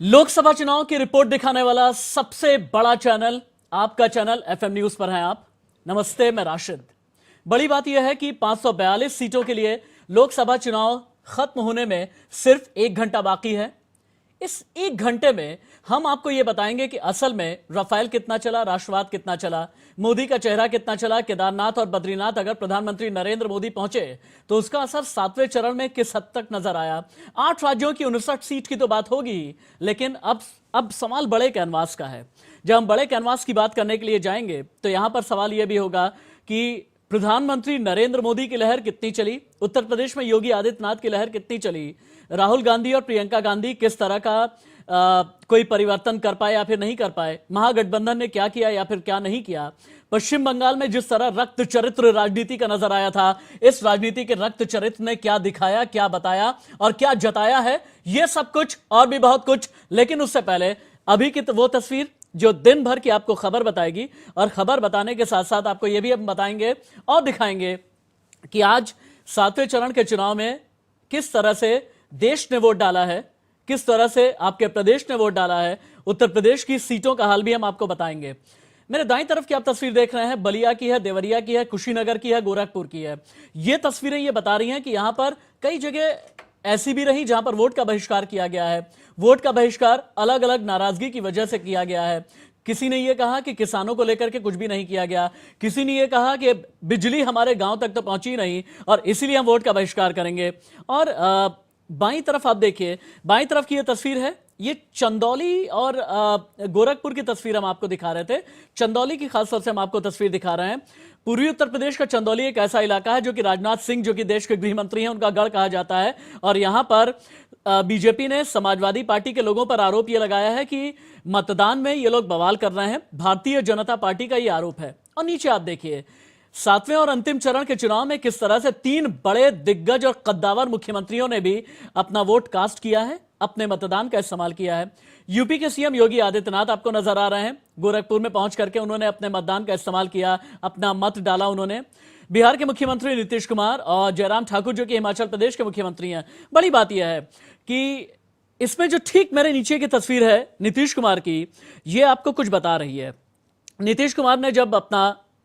लोकसभा चुनाव की रिपोर्ट दिखाने वाला सबसे बड़ा चैनल आपका चैनल एफएम न्यूज पर है आप। नमस्ते, मैं राशिद। बड़ी बात यह है कि 542 सीटों के लिए लोकसभा चुनाव खत्म होने में सिर्फ 1 घंटा बाकी है। इस 1 घंटे में हम आपको यह बताएंगे कि असल में राफेल कितना चला, राष्ट्रवाद कितना चला, मोदी का चेहरा कितना चला, केदारनाथ और बद्रीनाथ अगर प्रधानमंत्री नरेंद्र मोदी पहुंचे तो उसका असर 7वें चरण में किस हद तक नजर आया। 8 राज्यों की 59 सीट की तो बात होगी, लेकिन अब सवाल बड़े कैनवास का है। जब हम बड़े कैनवास की बात करने के लिए जाएंगे तो यहां पर सवाल यह भी होगा कि प्रधानमंत्री नरेंद्र मोदी की लहर कितनी चली, उत्तर प्रदेश में योगी आदित्यनाथ की लहर कितनी चली, राहुल गांधी और प्रियंका गांधी किस तरह का कोई परिवर्तन कर पाए या फिर नहीं कर पाए, महागठबंधन ने क्या किया या फिर क्या नहीं किया, पश्चिम बंगाल में जिस तरह रक्त चरित्र राजनीति का नजर आया था, इस राजनीति के रक्त चरित्र ने क्या दिखाया, क्या बताया और क्या जताया है, यह सब कुछ और भी बहुत कुछ। लेकिन उससे पहले अभी की वो तस्वीर जो दिन भर की आपको खबर बताएगी, और खबर बताने के साथ साथ आपको यह भी हम बताएंगे और दिखाएंगे कि आज 7वें चरण के चुनाव में किस तरह से देश ने वोट डाला है, किस तरह से आपके प्रदेश ने वोट डाला है, उत्तर प्रदेश की सीटों का हाल भी हम आपको बताएंगे। मेरे दाईं तरफ की आप तस्वीर देख रहे हैं, बलिया की है, देवरिया की है, कुशीनगर की है, गोरखपुर की है। ये तस्वीरें ये बता रही हैं कि यहां पर कई जगह ऐसी भी रही जहां पर वोट का बहिष्कार किया गया है। वोट का बहिष्कार अलग अलग नाराजगी की वजह से किया गया है। किसी ने यह कहा कि किसानों को लेकर के कुछ भी नहीं किया गया, किसी ने यह कहा कि बिजली हमारे गांव तक तो पहुंची नहीं और इसीलिए हम वोट का बहिष्कार करेंगे। और बाईं तरफ आप देखिए, बाईं तरफ की यह तस्वीर है, ये चंदौली और गोरखपुर की तस्वीर हम आपको दिखा रहे थे। चंदौली की खासतौर से हम आपको तस्वीर दिखा रहे हैं। पूर्वी उत्तर प्रदेश का चंदौली एक ऐसा इलाका है जो कि राजनाथ सिंह, जो कि देश के गृह मंत्री हैं, उनका गढ़ कहा जाता है। और यहां पर बीजेपी ने समाजवादी पार्टी के लोगों पर आरोप यह लगाया है कि मतदान में ये लोग बवाल कर रहे हैं। भारतीय जनता पार्टी का यह आरोप है। और नीचे आप देखिए, 7वें और अंतिम चरण के चुनाव में किस तरह से 3 बड़े दिग्गज और कद्दावर मुख्यमंत्रियों ने भी अपना वोट कास्ट किया है, अपने मतदान का इस्तेमाल किया है। यूपी के सीएम योगी आदित्यनाथ आपको नजर आ रहे हैं, गोरखपुर में पहुंच करके उन्होंने अपने मतदान का इस्तेमाल किया, अपना मत डाला उन्होंने। बिहार के मुख्यमंत्री नीतीश कुमार और जयराम ठाकुर जो कि हिमाचल प्रदेश के मुख्यमंत्री हैं। बड़ी बात यह है कि इसमें जो ठीक मेरे नीचे की तस्वीर है नीतीश कुमार की, यह आपको कुछ बता रही है। नीतीश कुमार ने जब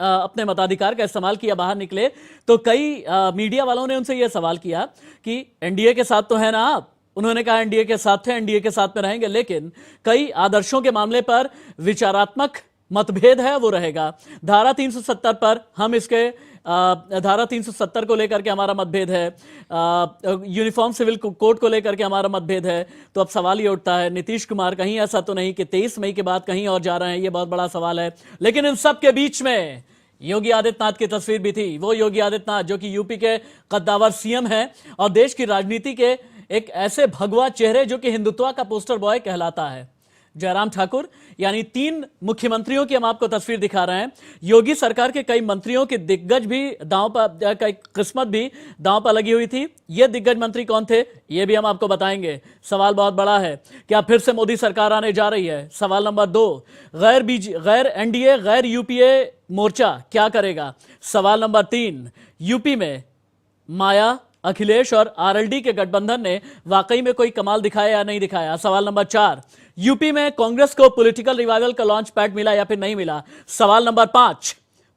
अपने मताधिकार का इस्तेमाल किया, बाहर निकले, तो कई मीडिया वालों ने उनसे यह सवाल किया कि एनडीए के साथ तो है ना आप। उन्होंने कहा एनडीए के साथ थे, एनडीए के साथ में रहेंगे, लेकिन कई आदर्शों के मामले पर विचारात्मक मतभेद है, वो रहेगा। धारा 370 पर हम इसके धारा 370 को लेकर के हमारा मतभेद है, यूनिफॉर्म सिविल कोड को लेकर के हमारा मतभेद है। तो अब सवाल ये उठता है, नीतीश कुमार कहीं ऐसा तो नहीं कि 23 मई के बाद कहीं और जा रहे हैं? ये बहुत बड़ा सवाल है। लेकिन इन सब के बीच में योगी आदित्यनाथ की तस्वीर भी थी। वो योगी आदित्यनाथ जो कि यूपी के कद्दावर सीएम हैं और देश की राजनीति के एक ऐसे भगवा चेहरे जो कि हिंदुत्व का पोस्टर बॉय कहलाता है। जयराम ठाकुर, यानी 3 मुख्यमंत्रियों की हम आपको तस्वीर दिखा रहे हैं। योगी सरकार के कई मंत्रियों की दिग्गज भी दांव पर, किस्मत भी दांव पर लगी हुई थी। ये दिग्गज मंत्री कौन थे, ये भी हम आपको बताएंगे। सवाल बहुत बड़ा है, क्या फिर से मोदी सरकार आने जा रही है? सवाल नंबर 2, गैर एनडीए, गैर यूपीए मोर्चा क्या करेगा? सवाल नंबर 3, यूपी में माया, अखिलेश और आरएलडी के गठबंधन ने वाकई में कोई कमाल दिखाया या नहीं दिखाया? सवाल नंबर 4, यूपी में कांग्रेस को पॉलिटिकल रिवाइवल का लॉन्च पैड मिला या फिर नहीं मिला? सवाल नंबर 5,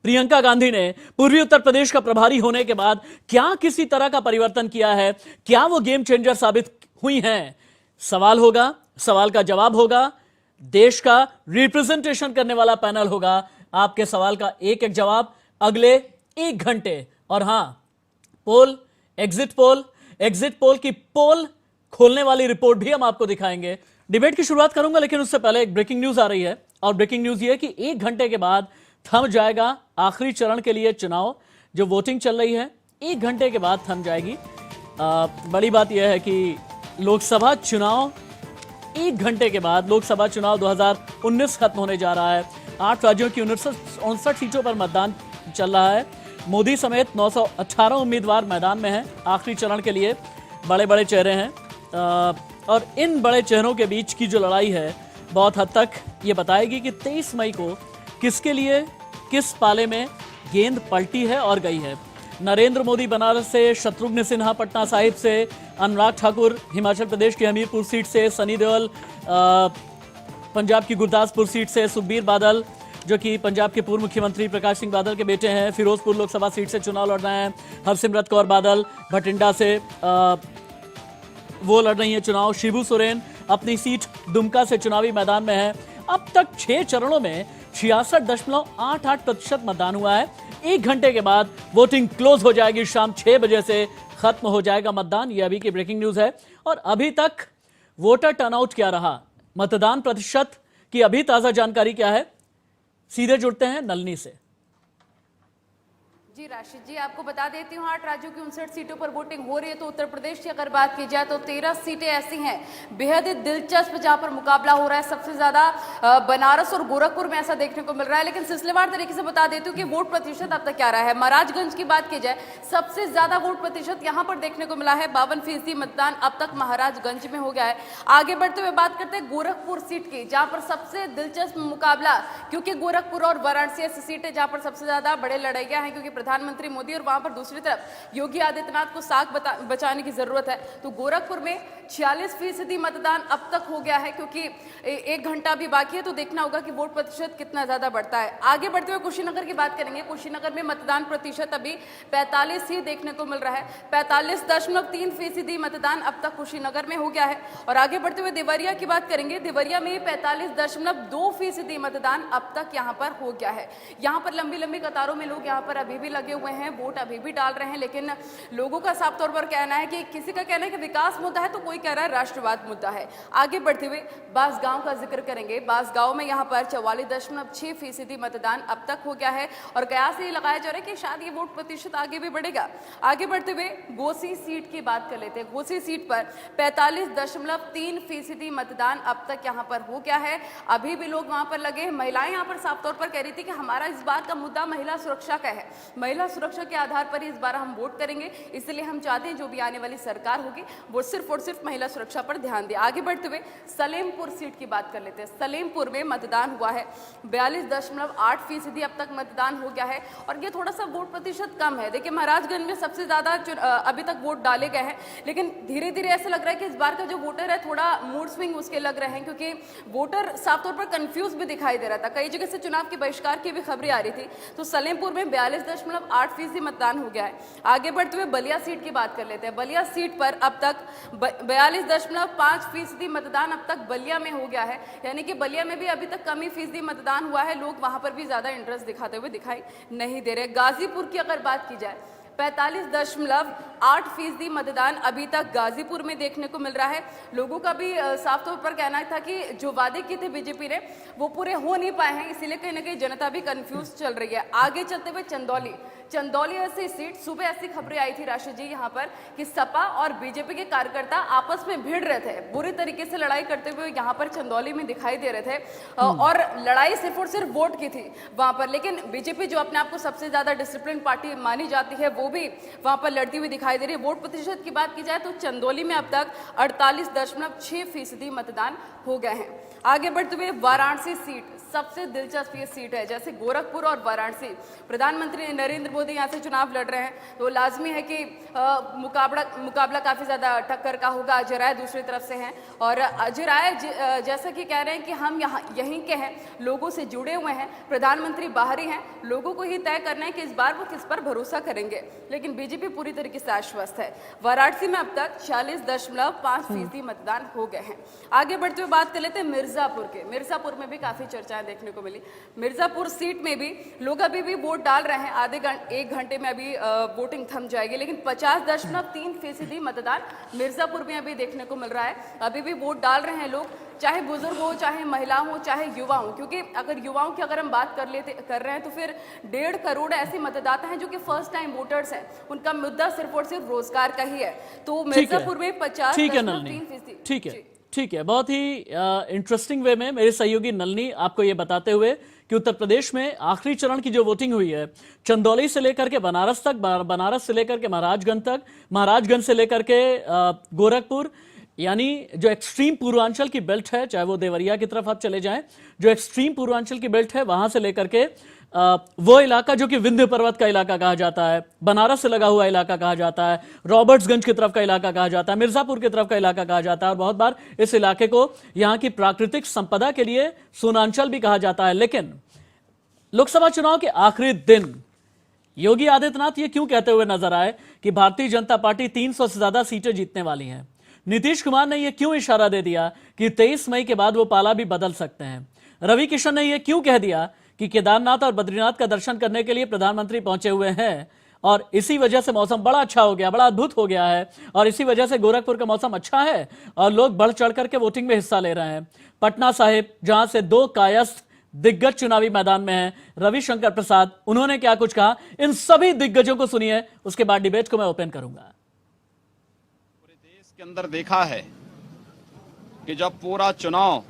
प्रियंका गांधी ने पूर्वी उत्तर प्रदेश का प्रभारी होने के बाद क्या किसी तरह का परिवर्तन किया है? क्या वो गेम चेंजर साबित हुई हैं? सवाल होगा, सवाल का जवाब होगा, देश का रिप्रेजेंटेशन करने वाला पैनल होगा। आपके सवाल का एक एक जवाब अगले 1 घंटे। और हां, पोल, एग्जिट पोल की पोल खोलने वाली रिपोर्ट भी हम आपको दिखाएंगे। डिबेट की शुरुआत करूंगा, लेकिन उससे पहले एक ब्रेकिंग न्यूज आ रही है। और ब्रेकिंग न्यूज ये है कि 1 घंटे के बाद थम जाएगा आखिरी चरण के लिए चुनाव। जो वोटिंग चल रही है 1 घंटे के बाद थम जाएगी। बड़ी बात यह है कि लोकसभा चुनाव 1 घंटे के बाद, लोकसभा चुनाव 2019 खत्म होने जा रहा है। 8 राज्यों की 59 सीटों पर मतदान चल रहा है। मोदी समेत 918 उम्मीदवार मैदान में हैं आखिरी चरण के लिए। बड़े बड़े चेहरे हैं और इन बड़े चेहरों के बीच की जो लड़ाई है बहुत हद तक ये बताएगी कि 23 मई को किसके लिए किस पाले में गेंद पलटी है और गई है। नरेंद्र मोदी बनारस से, शत्रुघ्न सिन्हा पटना साहिब से, अनुराग ठाकुर हिमाचल प्रदेश की हमीरपुर सीट से, सनी देओल पंजाब की गुरदासपुर सीट से, सुखबीर बादल जो कि पंजाब के पूर्व मुख्यमंत्री प्रकाश सिंह बादल के बेटे हैं, फिरोजपुर लोकसभा सीट से चुनाव लड़ रहे हैं, हरसिमरत कौर बादल भटिंडा से वो लड़ रही हैं चुनाव, शिबू सोरेन अपनी सीट दुमका से चुनावी मैदान में है। अब तक 6 चरणों में 66.88% मतदान हुआ है। 1 घंटे के बाद वोटिंग क्लोज हो जाएगी, शाम 6 बजे से खत्म हो जाएगा मतदान। ये अभी की ब्रेकिंग न्यूज है। और अभी तक वोटर टर्नआउट क्या रहा, मतदान प्रतिशत की अभी ताजा जानकारी क्या है, सीधे जुड़ते हैं नलनी से। जी राशिद जी, आपको बता देती हूँ 8 राज्यों की 59 सीटों पर वोटिंग हो रही है। तो उत्तर प्रदेश की अगर बात की जाए तो 13 सीटें ऐसी हैं बेहद ही दिलचस्प जहां पर मुकाबला हो रहा है। सबसे ज्यादा बनारस और गोरखपुर में ऐसा देखने को मिल रहा है। लेकिन सिलसिलेवार तरीके से बता देती हूँ कि वोट प्रतिशत अब तक क्या रहा है। महाराजगंज की बात की जाए, सबसे ज्यादा वोट प्रतिशत यहाँ पर देखने को मिला है। 52% मतदान अब तक महाराजगंज में हो गया है। आगे बढ़ते हुए बात करते हैं गोरखपुर सीट की, जहां पर सबसे दिलचस्प मुकाबला, क्योंकि गोरखपुर और वाराणसी ऐसी सीटें जहां पर सबसे ज्यादा बड़े लड़ाइयां हैं, क्योंकि प्रधानमंत्री मोदी और वहां पर दूसरी तरफ योगी आदित्यनाथ को साख बचाने की जरूरत है। तो गोरखपुर में 46% मतदान अब तक हो गया है, क्योंकि 1 घंटा भी बाकी है। तो देखना होगा कि वोट प्रतिशत कितना ज्यादा बढ़ता है। आगे बढ़ते हुए कुशीनगर की बात करेंगे। कुशीनगर में मतदान प्रतिशत अभी 45 ही देखने को मिल रहा है। 45.3% मतदान अब तक कुशीनगर में हो गया है। और आगे बढ़ते हुए देवरिया की बात करेंगे। देवरिया में 45.2% मतदान अब तक यहाँ पर हो गया है। यहाँ पर लंबी लंबी कतारों में लोग यहाँ पर अभी भी लगे हुए हैं, वोट अभी भी डाल रहे हैं। लेकिन लोगों का साफ तौर पर कहना है कि किसी का कहना है कि विकास मुद्दा है, तो कोई कह रहा है राष्ट्रवाद मुद्दा है। आगे बढ़ते हुए बांसगांव का जिक्र करेंगे। बांसगांव में यहाँ पर 44.6% मतदान अब तक हो गया है। और कयास ये लगाया जा रहा है कि शायद ये वोट प्रतिशत आगे भी बढ़ेगा। आगे बढ़ते हुए घोसी सीट की बात कर लेते हैं। घोसी सीट पर 45.3% मतदान अब तक यहाँ पर हो गया है। अभी भी लोग वहां पर लगे हैं। महिलाएं यहाँ पर साफ तौर पर कह रही थी कि हमारा इस बार का मुद्दा महिला सुरक्षा का है, महिला सुरक्षा के आधार पर इस बार हम वोट करेंगे, इसलिए हम चाहते हैं जो भी आने वाली सरकार होगी वो सिर्फ और सिर्फ महिला सुरक्षा पर ध्यान दे। आगे बढ़ते हुए सलेमपुर सीट की बात कर लेते हैं। सलेमपुर में मतदान हुआ है 42.8% अब तक मतदान हो गया है। और ये थोड़ा सा वोट प्रतिशत कम है। देखिए, महाराजगंज में सबसे ज्यादा अभी तक वोट डाले गए हैं, लेकिन धीरे धीरे ऐसा लग रहा है कि इस बार का जो वोटर है थोड़ा मूड स्विंग उसके लग रहे हैं, क्योंकि वोटर साफ तौर पर कंफ्यूज भी दिखाई दे रहा था। कई जगह से चुनाव के बहिष्कार की भी खबरें आ रही थी। तो सलेमपुर में 42.8% मतदान हो गया है। आगे बढ़ते हुए बलिया सीट की बात कर लेते हैं। बलिया सीट पर अब तक 42.5% मतदान अब तक बलिया में हो गया है। यानी कि बलिया में भी अभी तक कम ही फीसदी मतदान हुआ है। लोग वहां पर भी ज्यादा इंटरेस्ट दिखाते हुए दिखाई नहीं दे रहे। गाजीपुर की अगर बात की जाए, 45.8% मतदान अभी तक गाजीपुर में देखने को मिल रहा है। लोगों का भी साफ तौर पर कहना था कि जो वादे किए थे बीजेपी ने वो पूरे हो नहीं पाए हैं, इसीलिए कहीं ना कहीं जनता भी कंफ्यूज चल रही है। आगे चलते हुए चंदौली ऐसी सीट, सुबह ऐसी खबरें आई थी राशिद जी यहाँ पर कि सपा और बीजेपी के कार्यकर्ता आपस में भिड़ रहे थे, बुरी तरीके से लड़ाई करते हुए यहाँ पर चंदौली में दिखाई दे रहे थे। और लड़ाई सिर्फ और सिर्फ वोट की थी वहां पर। लेकिन बीजेपी जो अपने आप को सबसे ज्यादा डिसिप्लिन पार्टी मानी जाती है, वो भी वहां पर लड़ती हुई दिखाई दे रही है। वोट प्रतिशत की बात की जाए तो चंदौली में अब तक 48.6% मतदान हो गए हैं। आगे बढ़ते हुए वाराणसी सीट, सबसे दिलचस्प ये सीट है। जैसे गोरखपुर और वाराणसी, प्रधानमंत्री नरेंद्र मोदी यहाँ से चुनाव लड़ रहे हैं, तो लाजमी है कि मुकाबला काफी ज्यादा टक्कर का होगा। अजय राय दूसरी तरफ से हैं, और अजय राय जैसा कि कह रहे हैं कि हम यहीं के हैं, लोगों से जुड़े हुए हैं, प्रधानमंत्री बाहरी हैं, लोगों को ही तय करना है कि इस बार वो किस पर भरोसा करेंगे। लेकिन बीजेपी पूरी तरीके से आश्वस्त है। वाराणसी में अब तक 46.5% मतदान हो गए हैं। आगे बढ़ते हुए बात कर लेते हैं मिर्जापुर के। मिर्जापुर में भी काफी चर्चाएं देखने को मिली। मिर्जापुर सीट में भी लोग अभी भी वोट डाल रहे हैं। 1 घंटे में अभी वोटिंग थम जाएगी, लेकिन 50.3% मतदान मिर्जापुर में अभी देखने को मिल रहा है। अभी भी वोट डाल रहे हैं लोग, चाहे बुजुर्ग हो, चाहे महिला हो, चाहे युवा हो। क्योंकि अगर युवाओं की अगर हम बात कर रहे हैं तो फिर 1.5 करोड़ ऐसे मतदाता हैं जो कि फर्स्ट टाइम वोटर्स हैं। उनका मुद्दा सिर्फ और सिर्फ रोजगार का ही है। तो मिर्जापुर में 50.3%। ठीक है, बहुत ही इंटरेस्टिंग वे में मेरे सहयोगी नलनी आपको ये बताते हुए कि उत्तर प्रदेश में आखिरी चरण की जो वोटिंग हुई है, चंदौली से लेकर के बनारस तक, बनारस से लेकर के महाराजगंज तक, महाराजगंज से लेकर के गोरखपुर, यानी जो एक्सट्रीम पूर्वांचल की बेल्ट है, चाहे वो देवरिया की तरफ आप चले जाएं, जो एक्सट्रीम पूर्वांचल की बेल्ट है वहां से लेकर के वो इलाका जो कि विंध्य पर्वत का इलाका कहा जाता है, बनारस से लगा हुआ इलाका कहा जाता है, रॉबर्ट्सगंज की तरफ का इलाका कहा जाता है, मिर्जापुर की तरफ का इलाका कहा जाता है, और बहुत बार इस इलाके को यहां की प्राकृतिक संपदा के लिए सोनांचल भी कहा जाता है। लेकिन लोकसभा चुनाव के आखिरी दिन योगी आदित्यनाथ ये क्यों कहते हुए नजर आए कि भारतीय जनता पार्टी 300 से ज्यादा सीटें जीतने वाली है? नीतीश कुमार ने यह क्यों इशारा दे दिया कि 23 मई के बाद वो पाला भी बदल सकते हैं? रवि किशन ने यह क्यों कह दिया कि केदारनाथ और बद्रीनाथ का दर्शन करने के लिए प्रधानमंत्री पहुंचे हुए हैं और इसी वजह से मौसम बड़ा अच्छा हो गया, बड़ा अद्भुत हो गया है, और इसी वजह से गोरखपुर का मौसम अच्छा है और लोग बढ़ चढ़ करके वोटिंग में हिस्सा ले रहे हैं? पटना साहिब, जहां से दो कायस्थ दिग्गज चुनावी मैदान में हैं, रविशंकर प्रसाद, उन्होंने क्या कुछ कहा, इन सभी दिग्गजों को सुनिए, उसके बाद डिबेट को मैं ओपन करूंगा। पूरे देश के अंदर देखा है कि जब पूरा चुनाव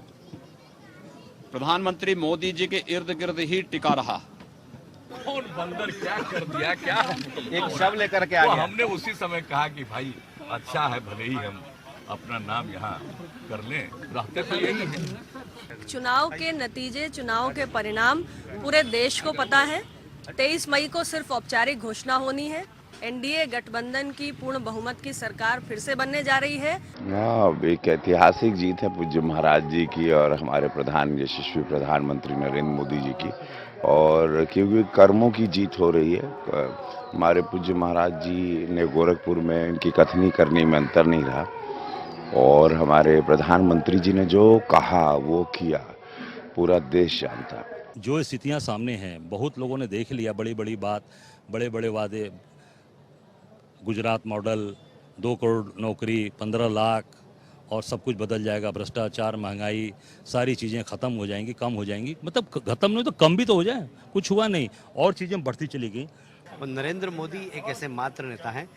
प्रधानमंत्री मोदी जी के इर्द गिर्द ही टिका रहा, कौन बंदर क्या कर दिया, क्या एक शव लेकर के आ वो गया। हमने उसी समय कहा कि भाई अच्छा है, भले ही हम अपना नाम यहाँ कर लें, रहते तो यही है। चुनाव के नतीजे, चुनाव के परिणाम पूरे देश को पता है। 23 मई को सिर्फ औपचारिक घोषणा होनी है। एनडीए गठबंधन की पूर्ण बहुमत की सरकार फिर से बनने जा रही है। एक ऐतिहासिक जीत है पूज्य महाराज जी की और हमारे प्रधान यशस्वी प्रधानमंत्री नरेंद्र मोदी जी की, और क्योंकि कर्मों की जीत हो रही है। हमारे पूज्य महाराज जी ने गोरखपुर में इनकी कथनी करने में अंतर नहीं रहा, और हमारे प्रधानमंत्री जी ने जो कहा वो किया, पूरा देश जानता। जो स्थितियां सामने हैं, बहुत लोगों ने देख लिया, बड़ी बड़ी बात, बड़े बड़े वादे, गुजरात मॉडल, 2 करोड़ नौकरी, 15 लाख, और सब कुछ बदल जाएगा, भ्रष्टाचार, महंगाई, सारी चीज़ें ख़त्म हो जाएंगी, कम हो जाएंगी। मतलब ख़त्म नहीं तो कम भी तो हो जाए, कुछ हुआ नहीं और चीज़ें बढ़ती चली गई। और नरेंद्र मोदी एक ऐसे मात्र नेता हैं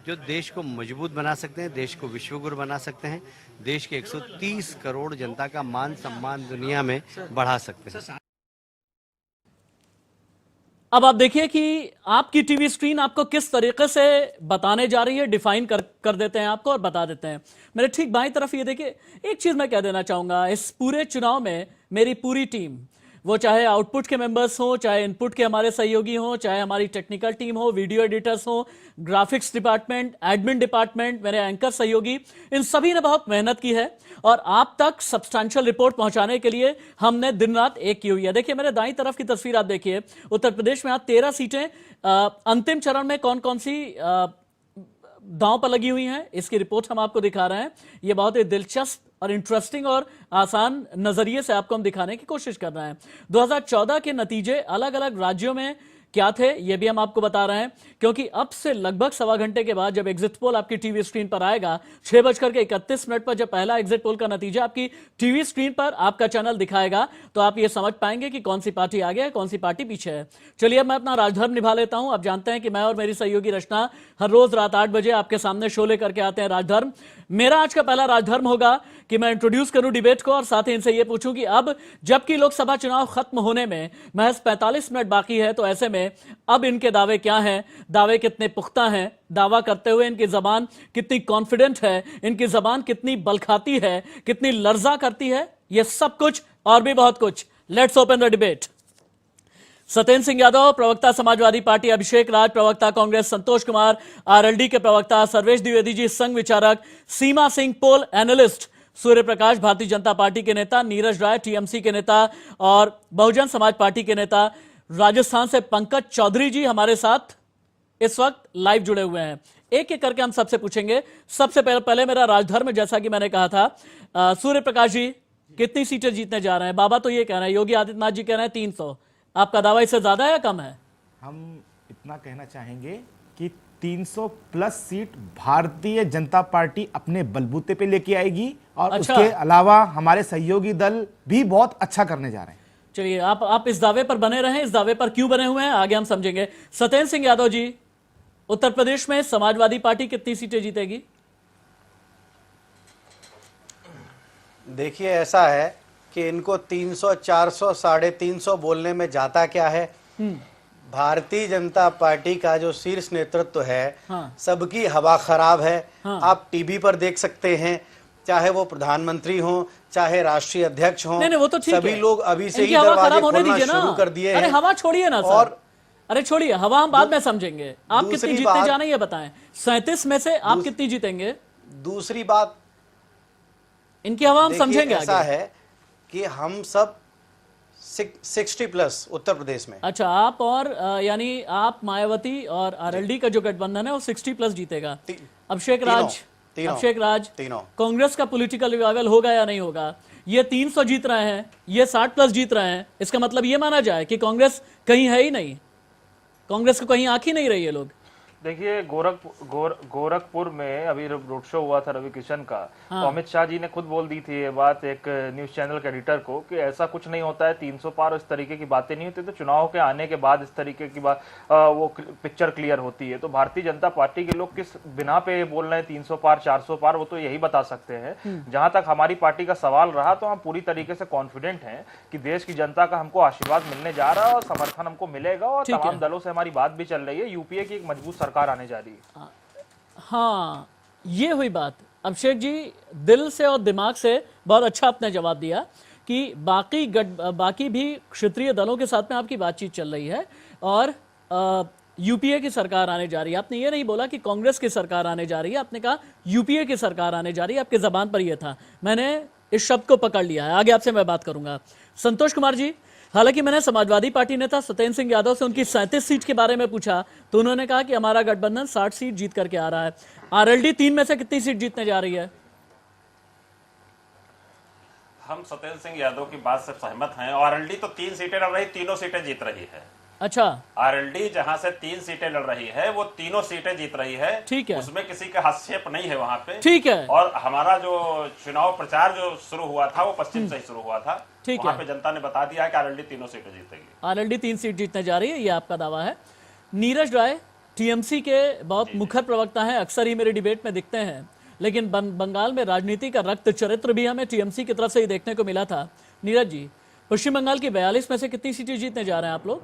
जो देश को मजबूत बना सकते हैं, देश को विश्वगुरु बना सकते हैं, देश के 130 करोड़ जनता का मान सम्मान दुनिया में बढ़ा सकते हैं। अब आप देखिए कि आपकी टीवी स्क्रीन आपको किस तरीके से बताने जा रही है, डिफाइन कर देते हैं आपको और बता देते हैं। मेरे ठीक बाईं तरफ ये देखिए, एक चीज मैं कह देना चाहूंगा, इस पूरे चुनाव में मेरी पूरी टीम, वो चाहे आउटपुट के मेंबर्स हो, चाहे इनपुट के हमारे सहयोगी हो, चाहे हमारी टेक्निकल टीम हो, वीडियो एडिटर्स हो, ग्राफिक्स डिपार्टमेंट, एडमिन डिपार्टमेंट, मेरे एंकर सहयोगी, इन सभी ने बहुत मेहनत की है और आप तक सब्सटैंशियल रिपोर्ट पहुंचाने के लिए हमने दिन रात एक की हुई है। देखिए मेरे दाईं तरफ की तस्वीर आप देखिए, उत्तर प्रदेश में आज 13 सीटें अंतिम चरण में कौन कौन सी दांव पर लगी हुई हैं, इसकी रिपोर्ट हम आपको दिखा रहे हैं। ये बहुत ही दिलचस्प और इंटरेस्टिंग और आसान नजरिए से आपको हम दिखाने की कोशिश कर रहे हैं। 2014 के नतीजे अलग अलग राज्यों में क्या थे ये भी हम आपको बता रहे हैं, क्योंकि अब से लगभग सवा घंटे के बाद जब एग्जिट पोल आपकी टीवी स्क्रीन पर आएगा, 6:31 पर जब पहला एग्जिट पोल का नतीजा आपकी टीवी स्क्रीन पर आपका चैनल दिखाएगा, तो आप ये समझ पाएंगे कि कौन सी पार्टी आगे है, कौन सी पार्टी पीछे है। चलिए अब मैं अपना राजधर्म निभा लेता हूं। आप जानते हैं कि मैं और मेरी सहयोगी रचना हर रोज रात 8 बजे आपके सामने शो लेकर के आते हैं राजधर्म। मेरा आज का पहला राजधर्म होगा कि मैं इंट्रोड्यूस करूं डिबेट को और साथ ही इनसे यह पूछूं कि अब जबकि लोकसभा चुनाव खत्म होने में महज 45 मिनट बाकी है, तो ऐसे में अब इनके दावे क्या हैं, दावे कितने पुख्ता हैं, दावा करते हुए इनकी जबान कितनी कॉन्फिडेंट है, इनकी जबान कितनी बल खाती है, कितनी लर्जा करती है, यह सब कुछ और भी बहुत कुछ। Let's open the debate. Satyendra Singh Yadav, प्रवक्ता समाजवादी पार्टी अभिषेक राज, प्रवक्ता कांग्रेस संतोष कुमार, आरएलडी के प्रवक्ता सर्वेश द्विवेदी जी, संघ विचारक सीमा सिंह, पोल एनालिस्ट सूर्य प्रकाश, भारतीय जनता पार्टी के नेता नीरज राय, टीएमसी के नेता और बहुजन समाज पार्टी के नेता राजस्थान से पंकज चौधरी जी हमारे साथ इस वक्त लाइव जुड़े हुए हैं। एक एक करके हम सबसे पूछेंगे। सबसे पहले मेरा राजधर्म, जैसा कि मैंने कहा था, सूर्य प्रकाश जी कितनी सीटें जीतने जा रहे हैं? बाबा तो ये कह रहे हैं, योगी आदित्यनाथ जी कह रहे हैं 300, आपका दावा इससे ज्यादा है या कम है? हम इतना कहना चाहेंगे कि 300 plus seat Bharatiya Janata party अपने बलबूते पे लेके आएगी और अच्छा। उसके अलावा हमारे सहयोगी दल भी बहुत अच्छा करने जा रहे हैं। चलिए आप इस दावे पर बने रहें। इस दावे पर क्यों बने हुए हैं आगे हम समझेंगे। सत्येंद्र सिंह यादव जी, उत्तर प्रदेश में समाजवादी पार्टी कितनी सीटें जीतेगी? देखिए ऐसा है कि इनको 300, 400, 350 बोलने में जाता क्या है। भारतीय जनता पार्टी का जो शीर्ष नेतृत्व है, हाँ। सबकी हवा खराब है। हाँ। आप टीवी पर देख सकते हैं, चाहे वो प्रधानमंत्री हो, चाहे राष्ट्रीय अध्यक्ष हो, नहीं वो तो ठीक है, सभी लोग अभी से ही इनकी हवा दरवाजे खराब होने खोलना दीजिए ना। शुरू कर दिए अरे हैं। हवा छोड़िए ना सर, और अरे छोड़िए हवा, हम बाद में समझेंगे। आप कितनी दूसरी जीतने बात- जाना है ये बताएं, 37 में से आप कितनी जीतेंगे? दूसरी बात, इनकी हवा हम देखिए, समझेंगे ऐसा आगे। है कि हम सब 60+ उत्तर प्रदेश में। अच्छा, आप और यानी आप, मायावती और आरएलडी का जो गठबंधन है वो 60+ जीतेगा। अभिषेक राज, तीनों कांग्रेस का पॉलिटिकल रिवाइवल होगा या नहीं होगा? ये 300 जीत रहे हैं, ये 60+ जीत रहे हैं, इसका मतलब ये माना जाए कि कांग्रेस कहीं है ही नहीं, कांग्रेस को कहीं आंख ही नहीं रही है लोग। देखिए गोरखपुर में अभी रोड शो हुआ था रवि किशन का, तो अमित शाह जी ने खुद बोल दी थी ये बात एक न्यूज चैनल के एडिटर को कि ऐसा कुछ नहीं होता है, 300 पार इस तरीके की बातें नहीं होती, तो चुनाव के आने के बाद इस तरीके की बात वो पिक्चर क्लियर होती है। तो भारतीय जनता पार्टी के लोग किस बिना पे बोल रहे हैं 300 पार 400 पार, वो तो यही बता सकते हैं। जहां तक हमारी पार्टी का सवाल रहा, तो हम पूरी तरीके से कॉन्फिडेंट हैं कि देश की जनता का हमको आशीर्वाद मिलने जा रहा है और समर्थन हमको मिलेगा, और तमाम दलों से हमारी बात भी चल रही है। यूपीए की एक मजबूत सरकार आने जा रही है। हाँ, ये हुई बात। अभिषेक जी दिल से और दिमाग से बहुत अच्छा आपने जवाब दिया कि बाकी भी क्षेत्रीय दलों के साथ में आपकी बातचीत चल रही है और यूपीए की सरकार आने जा रही है। आपने ये नहीं बोला कि कांग्रेस की सरकार आने जा रही है, आपने कहा यूपीए की सरकार आने जा रही है। आपकी जबान पर यह था, मैंने इस शब्द को पकड़ लिया है। आगे आपसे मैं बात करूंगा। संतोष कुमार जी, हालांकि मैंने समाजवादी पार्टी नेता सत्येंद्र सिंह यादव से उनकी 37 सीट के बारे में पूछा तो उन्होंने कहा कि हमारा गठबंधन 60 सीट जीत करके आ रहा है। आरएलडी 3 में से कितनी सीट जीतने जा रही है? हम सत्येंद्र सिंह यादव की बात से सहमत हैं। आरएलडी तो 3 सीटें लड़ रही, तीनों सीटें जीत रही है। अच्छा, आरएलडी जहां से 3 सीटें लड़ रही है वो तीनों सीटें जीत रही है। ठीक है, उसमें किसी का हस्तक्षेप नहीं है वहां पे। ठीक है। और हमारा जो चुनाव प्रचार जो शुरू हुआ था वो पश्चिम से ही शुरू हुआ था। ठीक वहां है, पे जनता ने बता दिया कि आरएलडी तीनों सीटें जीतेगी। आरएलडी 3 सीट जीतने जा रही है, ये आपका दावा है। नीरज राय टीएमसी के बहुत मुखर प्रवक्ता हैं, अक्सर ही मेरे डिबेट में दिखते हैं, लेकिन बंगाल में राजनीति का रक्त चरित्र भी हमें टीएमसी की तरफ से ही देखने को मिला था। नीरज जी, पश्चिम बंगाल की 42 में से कितनी सीटें जीतने जा रहे हैं आप लोग?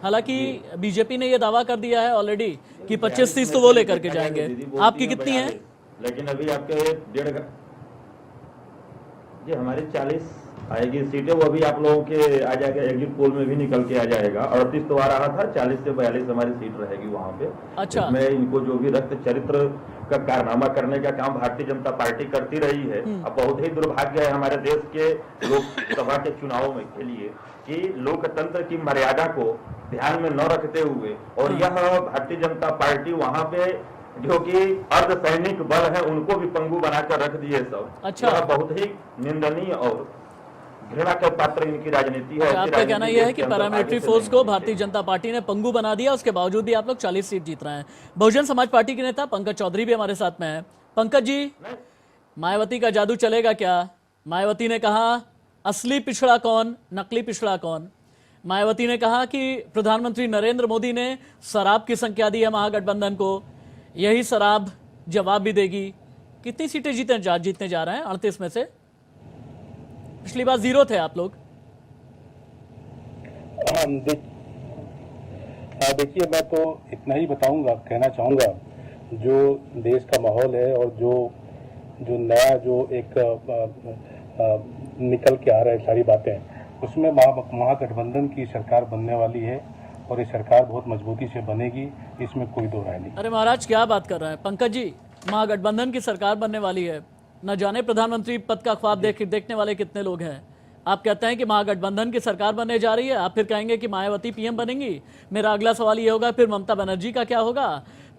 हालांकि बीजेपी ने यह दावा कर दिया है ऑलरेडी कि 25-30 तो वो लेकर के जाएंगे। आपकी कितनी है? लेकिन अभी आपके जी हमारी 40 आएगी सीटें, वो अभी आप लोगों के आ जाएगा, एग्जिट पोल में भी निकल के आ जाएगा। 38 तो आ रहा था, 40 से 42 हमारी सीट रहेगी वहां पे। अच्छा, इसमें इनको जो भी रक्त चरित्र का कारनामा करने का काम भारतीय जनता पार्टी करती रही है। अब बहुत ही दुर्भाग्य है हमारे देश के लोकसभा के चुनावों में के लिए कि लोकतंत्र की मर्यादा को ध्यान में न रखते हुए, और यह भारतीय जनता पार्टी वहां पे जो कि अर्धसैनिक बल है उनको भी पंगु बनाकर रख दिए सब। अच्छा, यह बहुत ही निंदनीय और घृणा के पात्र इनकी राजनीति है। आपका कहना यह है कि पैरामिलिट्री फोर्स को भारतीय जनता पार्टी ने पंगु बना दिया, उसके बावजूद भी आप लोग 40 सीट जीत रहे हैं। बहुजन समाज पार्टी के नेता पंकज चौधरी भी हमारे साथ में है। पंकज जी, मायावती का जादू चलेगा क्या? मायावती ने कहा असली पिछड़ा कौन, नकली पिछड़ा कौन। मायावती ने कहा कि प्रधानमंत्री नरेंद्र मोदी ने शराब की संख्या दी है महागठबंधन को, यही शराब जवाब भी देगी। कितनी सीटें जीतने जा रहे हैं 38 में से? पिछली बार 0 थे आप लोग। देखिए, मैं तो इतना ही बताऊंगा, कहना चाहूंगा, जो देश का माहौल है और जो नया जो एक निकल के आ रहा है सारी बातें, उसमें महागठबंधन की सरकार बनने वाली है और ये सरकार बहुत मजबूती से बनेगी, इसमें कोई दो राय नहीं। अरे महाराज, क्या बात कर रहे हैं पंकज जी? महागठबंधन की सरकार बनने वाली है, न जाने प्रधानमंत्री पद का ख्वाब देखने वाले कितने लोग हैं। आप कहते हैं कि महागठबंधन की सरकार बनने जा रही है, आप फिर कहेंगे कि मायावती पीएम बनेंगी। मेरा अगला सवाल ये होगा, फिर ममता बनर्जी का क्या होगा,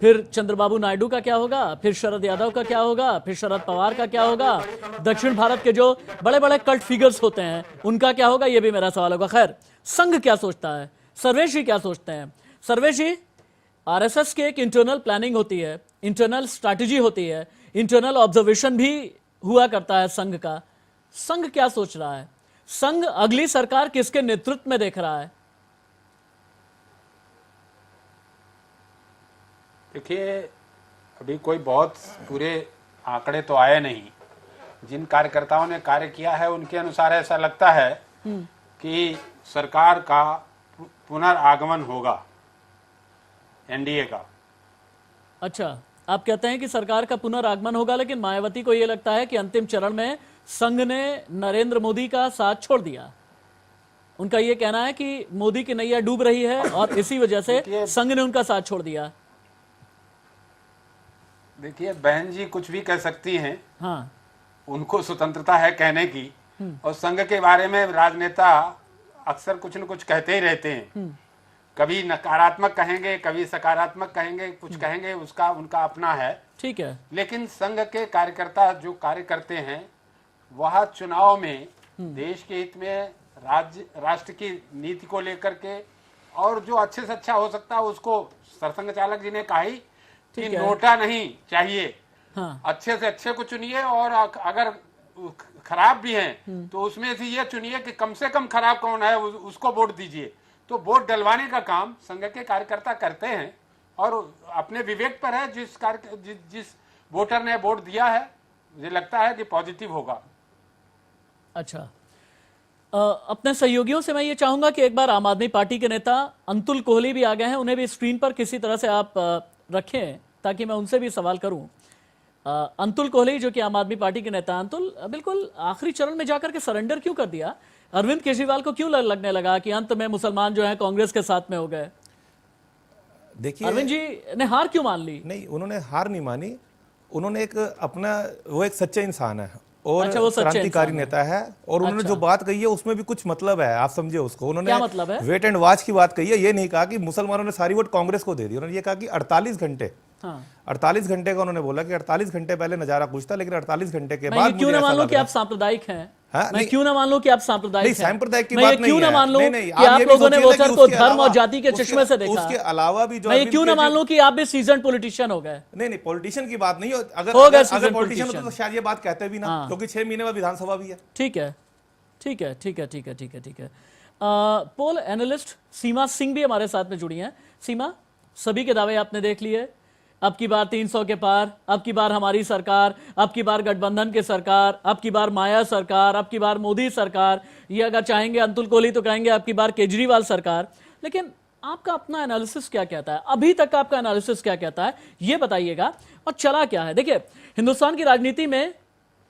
फिर चंद्रबाबू नायडू का क्या होगा, फिर शरद यादव का क्या होगा, फिर शरद पवार का क्या होगा, दक्षिण भारत के जो बड़े बड़े कल्ट फिगर्स होते हैं उनका क्या होगा, ये भी मेरा सवाल होगा। खैर, संघ क्या सोचता है, सर्वेश जी क्या सोचते हैं? सर्वेश जी, आरएसएस की एक इंटरनल प्लानिंग होती है, इंटरनल स्ट्रैटेजी होती है, इंटरनल ऑब्जर्वेशन भी हुआ करता है संघ का। संघ क्या सोच रहा है? संघ अगली सरकार किसके नेतृत्व में देख रहा है? देखिए, अभी कोई बहुत पूरे आंकड़े तो आए नहीं। जिन कार्यकर्ताओं ने कार्य किया है उनके अनुसार ऐसा लगता है कि सरकार का पुनर्आगमन होगा, एनडीए का। अच्छा, आप कहते हैं कि सरकार का पुनरागमन होगा, लेकिन मायावती को यह लगता है कि अंतिम चरण में संघ ने नरेंद्र मोदी का साथ छोड़ दिया। उनका यह कहना है कि मोदी की नैया डूब रही है और इसी वजह से संघ ने उनका साथ छोड़ दिया। देखिए बहन जी कुछ भी कह सकती हैं, हाँ, उनको स्वतंत्रता है कहने की, और संघ के बारे में राजनेता अक्सर कुछ न कुछ कहते ही रहते हैं। कभी नकारात्मक कहेंगे, कभी सकारात्मक कहेंगे, कुछ कहेंगे, उसका उनका अपना है, ठीक है। लेकिन संघ के कार्यकर्ता जो कार्य करते हैं वह चुनाव में देश के हित में, राष्ट्र की नीति को लेकर के, और जो अच्छे से अच्छा हो सकता है उसको सरसंघ चालक जी ने कहा ही कि नोटा नहीं चाहिए, हाँ, अच्छे से अच्छे को चुनिए, और अगर खराब भी हैं तो उसमें से ये चुनिए कि कम से कम खराब कौन है उसको वोट दीजिए। तो वोट डलवाने का काम संघ के कार्यकर्ता करते हैं, और अपने विवेक पर है। जिस वोटर ने वोट दिया है, मुझे लगता है कि पॉजिटिव होगा। अच्छा, अपने सहयोगियों से मैं ये चाहूंगा कि एक बार आम आदमी पार्टी के नेता अंतुल कोहली भी आ गए हैं, उन्हें भी स्क्रीन पर किसी तरह से आप रखें ताकि मैं उनसे भी सवाल करूं। अंतुल कोहली जो कि आम आदमी पार्टी के नेता, अंतुल बिल्कुल आखिरी चरण में जाकर के सरेंडर क्यों कर दिया? अरविंद केजरीवाल को क्यों लगने लगा कि अंत में मुसलमान जो हैं कांग्रेस के साथ में हो गए? देखिए अरविंद जी ने हार क्यों मान ली? नहीं, उन्होंने हार नहीं मानी, उन्होंने एक अपना, वो एक सच्चा इंसान है और अच्छा, वो सच्चा क्रांतिकारी इंसान है। नेता है, और उन्होंने जो बात कही है उसमें भी कुछ मतलब है, आप समझे उसको। उन्होंने क्या मतलब है? वेट एंड वॉच की बात कही है, ये नहीं कहा कि मुसलमानों ने सारी वोट कांग्रेस को दे दी। उन्होंने ये कहा कि 48 घंटे, हाँ, 48 घंटे का उन्होंने बोला कि 48 घंटे पहले नजारा कुछ था, लेकिन 48 घंटे के मैं बाद ये क्यों ना मान लो कि आप सांप्रदायिक हैं? हाँ, मैं क्यों ना मान लो कि आप सांप्रदायिक हैं? सांप्रदायिक की मैं बात ये क्यों नहीं ना है। मान लो नहीं, कि आप ये भी लोगों ने सोचिए ना कि वोटर को उसके धर्म और अलावा- जाति के चश्मे से देखा। उसके अलावा भी जो मैं ये अरविंद क्यों ना मान केजरीवाल- लो कि आप भी सीजन पॉलिटिशियन हो गए? नहीं, पॉलिटिशियन की बात नहीं हो, अगर हो गए अगर seasoned पॉलिटिशियन होते politician। तो शायद ये बात कहते भी ना, हाँ। क्योंकि 6 महीने में विधानसभा भी है। ठीक है, ठीक है, ठीक है, ठीक है, ठीक है, ठीक है। पोल एनालिस्ट सीमा सिंह भी हमारे साथ में जुड़ी हैं। सीमा, सभी के दावे आपने देख लिए, अब की बार 300 के पार, अब की बार हमारी सरकार, अब की बार गठबंधन की सरकार, अब की बार माया सरकार, अब की बार मोदी सरकार, ये अगर चाहेंगे अंतुल कोहली तो कहेंगे अब की बार केजरीवाल सरकार। लेकिन आपका अपना एनालिसिस क्या कहता है? अभी तक आपका एनालिसिस क्या कहता है, ये बताइएगा। और चला क्या है? देखिए, हिंदुस्तान की राजनीति में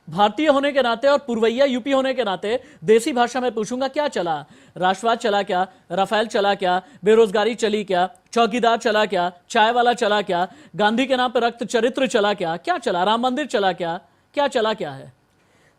भारतीय होने के नाते और पुरवैया यूपी होने के नाते देसी भाषा में पूछूंगा, क्या चला? राष्ट्रवाद चला क्या? राफेल चला क्या? बेरोजगारी चली क्या? चौकीदार चला क्या? चाय वाला चला क्या? गांधी के नाम पर रक्त चरित्र चला क्या? क्या चला? राम मंदिर चला क्या? क्या चला क्या है?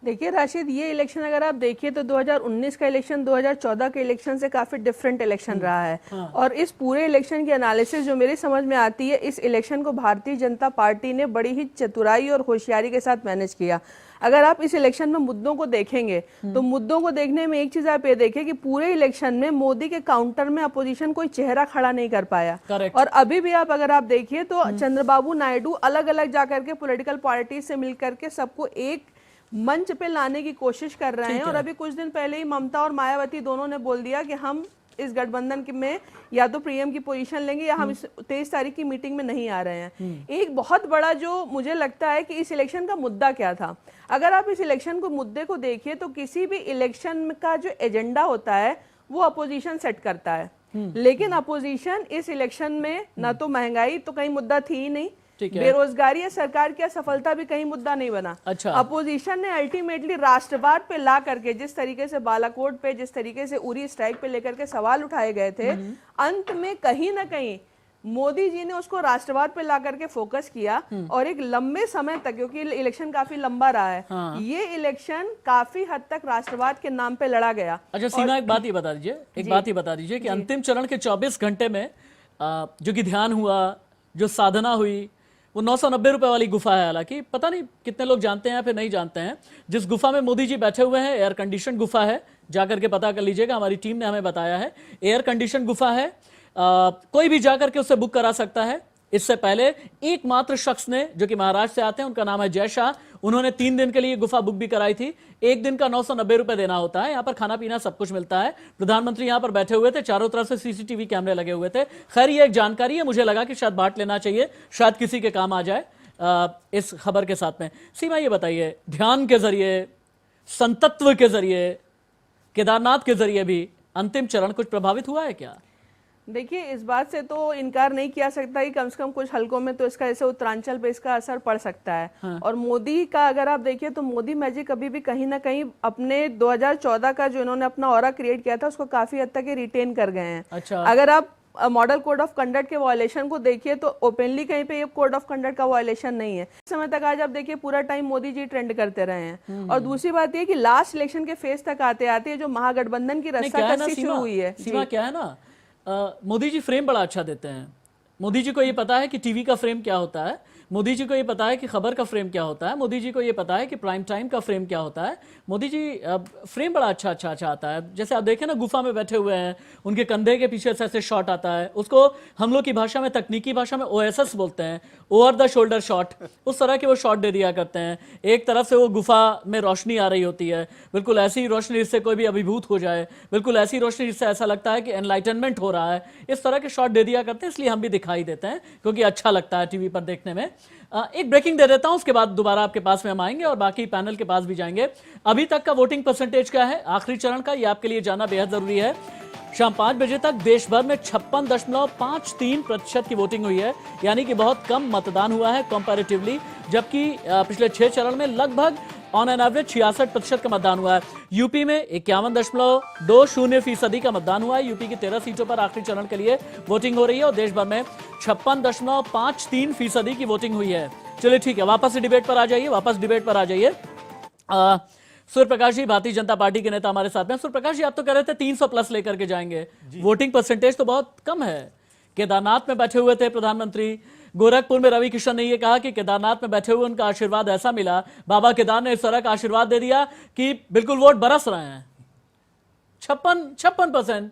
देखिए राशिद, ये इलेक्शन अगर आप देखिए तो 2019 का इलेक्शन 2014 के इलेक्शन से काफी डिफरेंट इलेक्शन रहा है। और इस पूरे इलेक्शन की एनालिसिस जो मेरी समझ में आती है, इस इलेक्शन को भारतीय जनता पार्टी ने बड़ी ही चतुराई और होशियारी के साथ मैनेज किया। अगर आप इस इलेक्शन में मुद्दों को देखेंगे तो मुद्दों को देखने में एक चीज आप ये देखिए कि पूरे इलेक्शन में मोदी के काउंटर में अपोजिशन कोई चेहरा खड़ा नहीं कर पाया। और अभी भी आप अगर आप देखिए तो चंद्रबाबू नायडू अलग अलग जाकर के पॉलिटिकल पार्टी से मिलकर के सबको एक मंच पे लाने की कोशिश कर रहे हैं। और अभी कुछ दिन पहले ही ममता और मायावती दोनों ने बोल दिया कि हम इस गठबंधन में या तो पीएम की पोजीशन लेंगे या हम इस 23 तारीख की मीटिंग में नहीं आ रहे हैं। एक बहुत बड़ा जो मुझे लगता है कि इस इलेक्शन का मुद्दा क्या था, अगर आप इस इलेक्शन को मुद्दे को देखिए तो किसी भी इलेक्शन का जो एजेंडा होता है वो अपोजिशन सेट करता है। लेकिन अपोजिशन इस इलेक्शन में ना तो महंगाई तो कहीं मुद्दा थी ही नहीं, बेरोजगारी या सरकार की असफलता भी कहीं मुद्दा नहीं बना। अच्छा। अपोजिशन ने अल्टीमेटली राष्ट्रवाद पे ला करके, जिस तरीके से बालाकोट पे, जिस तरीके से उरी स्ट्राइक पे लेकर के सवाल उठाए गए थे, अंत में कहीं ना कहीं मोदी जी ने उसको राष्ट्रवाद पे ला करके फोकस किया। और एक लंबे समय तक, क्योंकि इलेक्शन काफी लंबा रहा है, ये इलेक्शन काफी हद तक राष्ट्रवाद के नाम पे लड़ा गया। अच्छा सीमा, एक बात ही बता दीजिए, कि अंतिम चरण के 24 घंटे में जो कि ध्यान हुआ, जो साधना हुई, वो 990 रुपए वाली गुफा है। हालांकि पता नहीं कितने लोग जानते हैं या फिर नहीं जानते हैं, जिस गुफा में मोदी जी बैठे हुए हैं, एयर कंडीशन गुफा है, जाकर के पता कर लीजिएगा, हमारी टीम ने हमें बताया है, एयर कंडीशन गुफा है। कोई भी जाकर के उससे बुक करा सकता है। इससे पहले एकमात्र शख्स ने, जो कि महाराष्ट्र से आते हैं, उनका नाम है जय शाह, उन्होंने 3 दिन के लिए गुफा बुक भी कराई थी। एक दिन का 990 रुपए देना होता है। यहाँ पर खाना पीना सब कुछ मिलता है। प्रधानमंत्री यहाँ पर बैठे हुए थे, चारों तरफ से सीसीटीवी कैमरे लगे हुए थे। खैर, ये एक जानकारी है, मुझे लगा कि शायद बांट लेना चाहिए, शायद किसी के काम आ जाए इस खबर के साथ में। सीमा, ये बताइए, ध्यान के जरिए, संतत्व के जरिए, केदारनाथ के जरिए भी अंतिम चरण कुछ प्रभावित हुआ है क्या? देखिए, इस बात से तो इनकार नहीं किया सकता कि कम से कम कुछ हलकों में तो इसका जैसे उत्तरांचल पे इसका असर पड़ सकता है। और मोदी का अगर आप देखिए तो मोदी मैजिक कभी भी कहीं ना कहीं अपने 2014 का जो इन्होंने अपना ऑरा क्रिएट किया था उसको काफी हद तक रिटेन कर गए हैं। अच्छा। अगर आप मॉडल कोड ऑफ कंडक्ट के वायलेशन को देखिए तो ओपनली कहीं पे ये कोड ऑफ कंडक्ट का वायलेशन नहीं है। इस समय तक आज आप देखिए पूरा टाइम मोदी जी ट्रेंड करते रहे हैं। और दूसरी बात ये कि लास्ट इलेक्शन के फेज तक आते आते जो महागठबंधन की रस्साकसी शुरू हुई है। सीमा क्या है ना, मोदी जी फ्रेम बड़ा अच्छा देते हैं। मोदी जी को ये पता है कि टीवी का फ्रेम क्या होता है, मोदी जी को ये पता है कि खबर का फ्रेम क्या होता है, मोदी जी को ये पता है कि प्राइम टाइम का फ्रेम क्या होता है। मोदी जी फ्रेम बड़ा अच्छा आता है। जैसे आप देखें ना, गुफा में बैठे हुए हैं, उनके कंधे के पीछे से ऐसे शॉट आता है, उसको हम लोग की भाषा में, तकनीकी भाषा में OSS बोलते हैं, ओवर द शोल्डर शॉट। उस तरह के वो शॉट दे दिया करते हैं। एक तरफ से वो गुफा में रोशनी आ रही होती है, बिल्कुल ऐसी रोशनी जिससे कोई भी अभिभूत हो जाए, बिल्कुल ऐसी रोशनी जिससे ऐसा लगता है कि एनलाइटनमेंट हो रहा है। इस तरह के शॉट दे दिया करते हैं, इसलिए हम भी दिखाई देते हैं क्योंकि अच्छा लगता है टीवी पर देखने में। एक ब्रेकिंग दे देता हूं, उसके बाद दोबारा आपके पास में हम आएंगे और बाकी पैनल के पास भी जाएंगे। अभी तक का वोटिंग परसेंटेज क्या है आखिरी चरण का, ये आपके लिए जानना बेहद जरूरी है। शाम 5 बजे तक देश भर में 56.53% की वोटिंग हुई है, यानी कि बहुत कम मतदान हुआ है कंपैरेटिवली, जबकि पिछले 6 चरण में लगभग ऑन एन एवरेज 66% का मतदान हुआ है। यूपी में 51.20% का मतदान हुआ है। यूपी की 13 सीटों पर आखिरी चरण के लिए वोटिंग हो रही है और देश भर में 56.53% की वोटिंग हुई है। चलिए ठीक है, वापस डिबेट पर आ जाइए। सूर्य प्रकाश जी, भारतीय जनता पार्टी के नेता हमारे साथ में। सूर्य प्रकाश जी, आप तो कह रहे थे 300 प्लस लेकर के जाएंगे, वोटिंग परसेंटेज तो बहुत कम है। केदारनाथ में बैठे हुए थे प्रधानमंत्री, गोरखपुर में रवि किशन ने यह कहा कि केदारनाथ में बैठे हुए उनका आशीर्वाद ऐसा मिला, बाबा केदार ने इस तरह का आशीर्वाद दे दिया कि बिल्कुल वोट बरस रहे हैं। 56%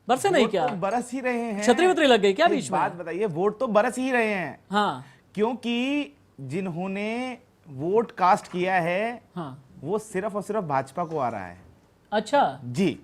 बरसे नहीं, क्या तो बरस ही रहे हैं? छतरी वतरी लग गई क्या बीच में? बात बताइए, वोट तो बरस ही रहे हैं। हाँ, क्योंकि जिन्होंने वोट कास्ट किया है, हाँ, वो सिर्फ और सिर्फ भाजपा को आ रहा है। अच्छा जी,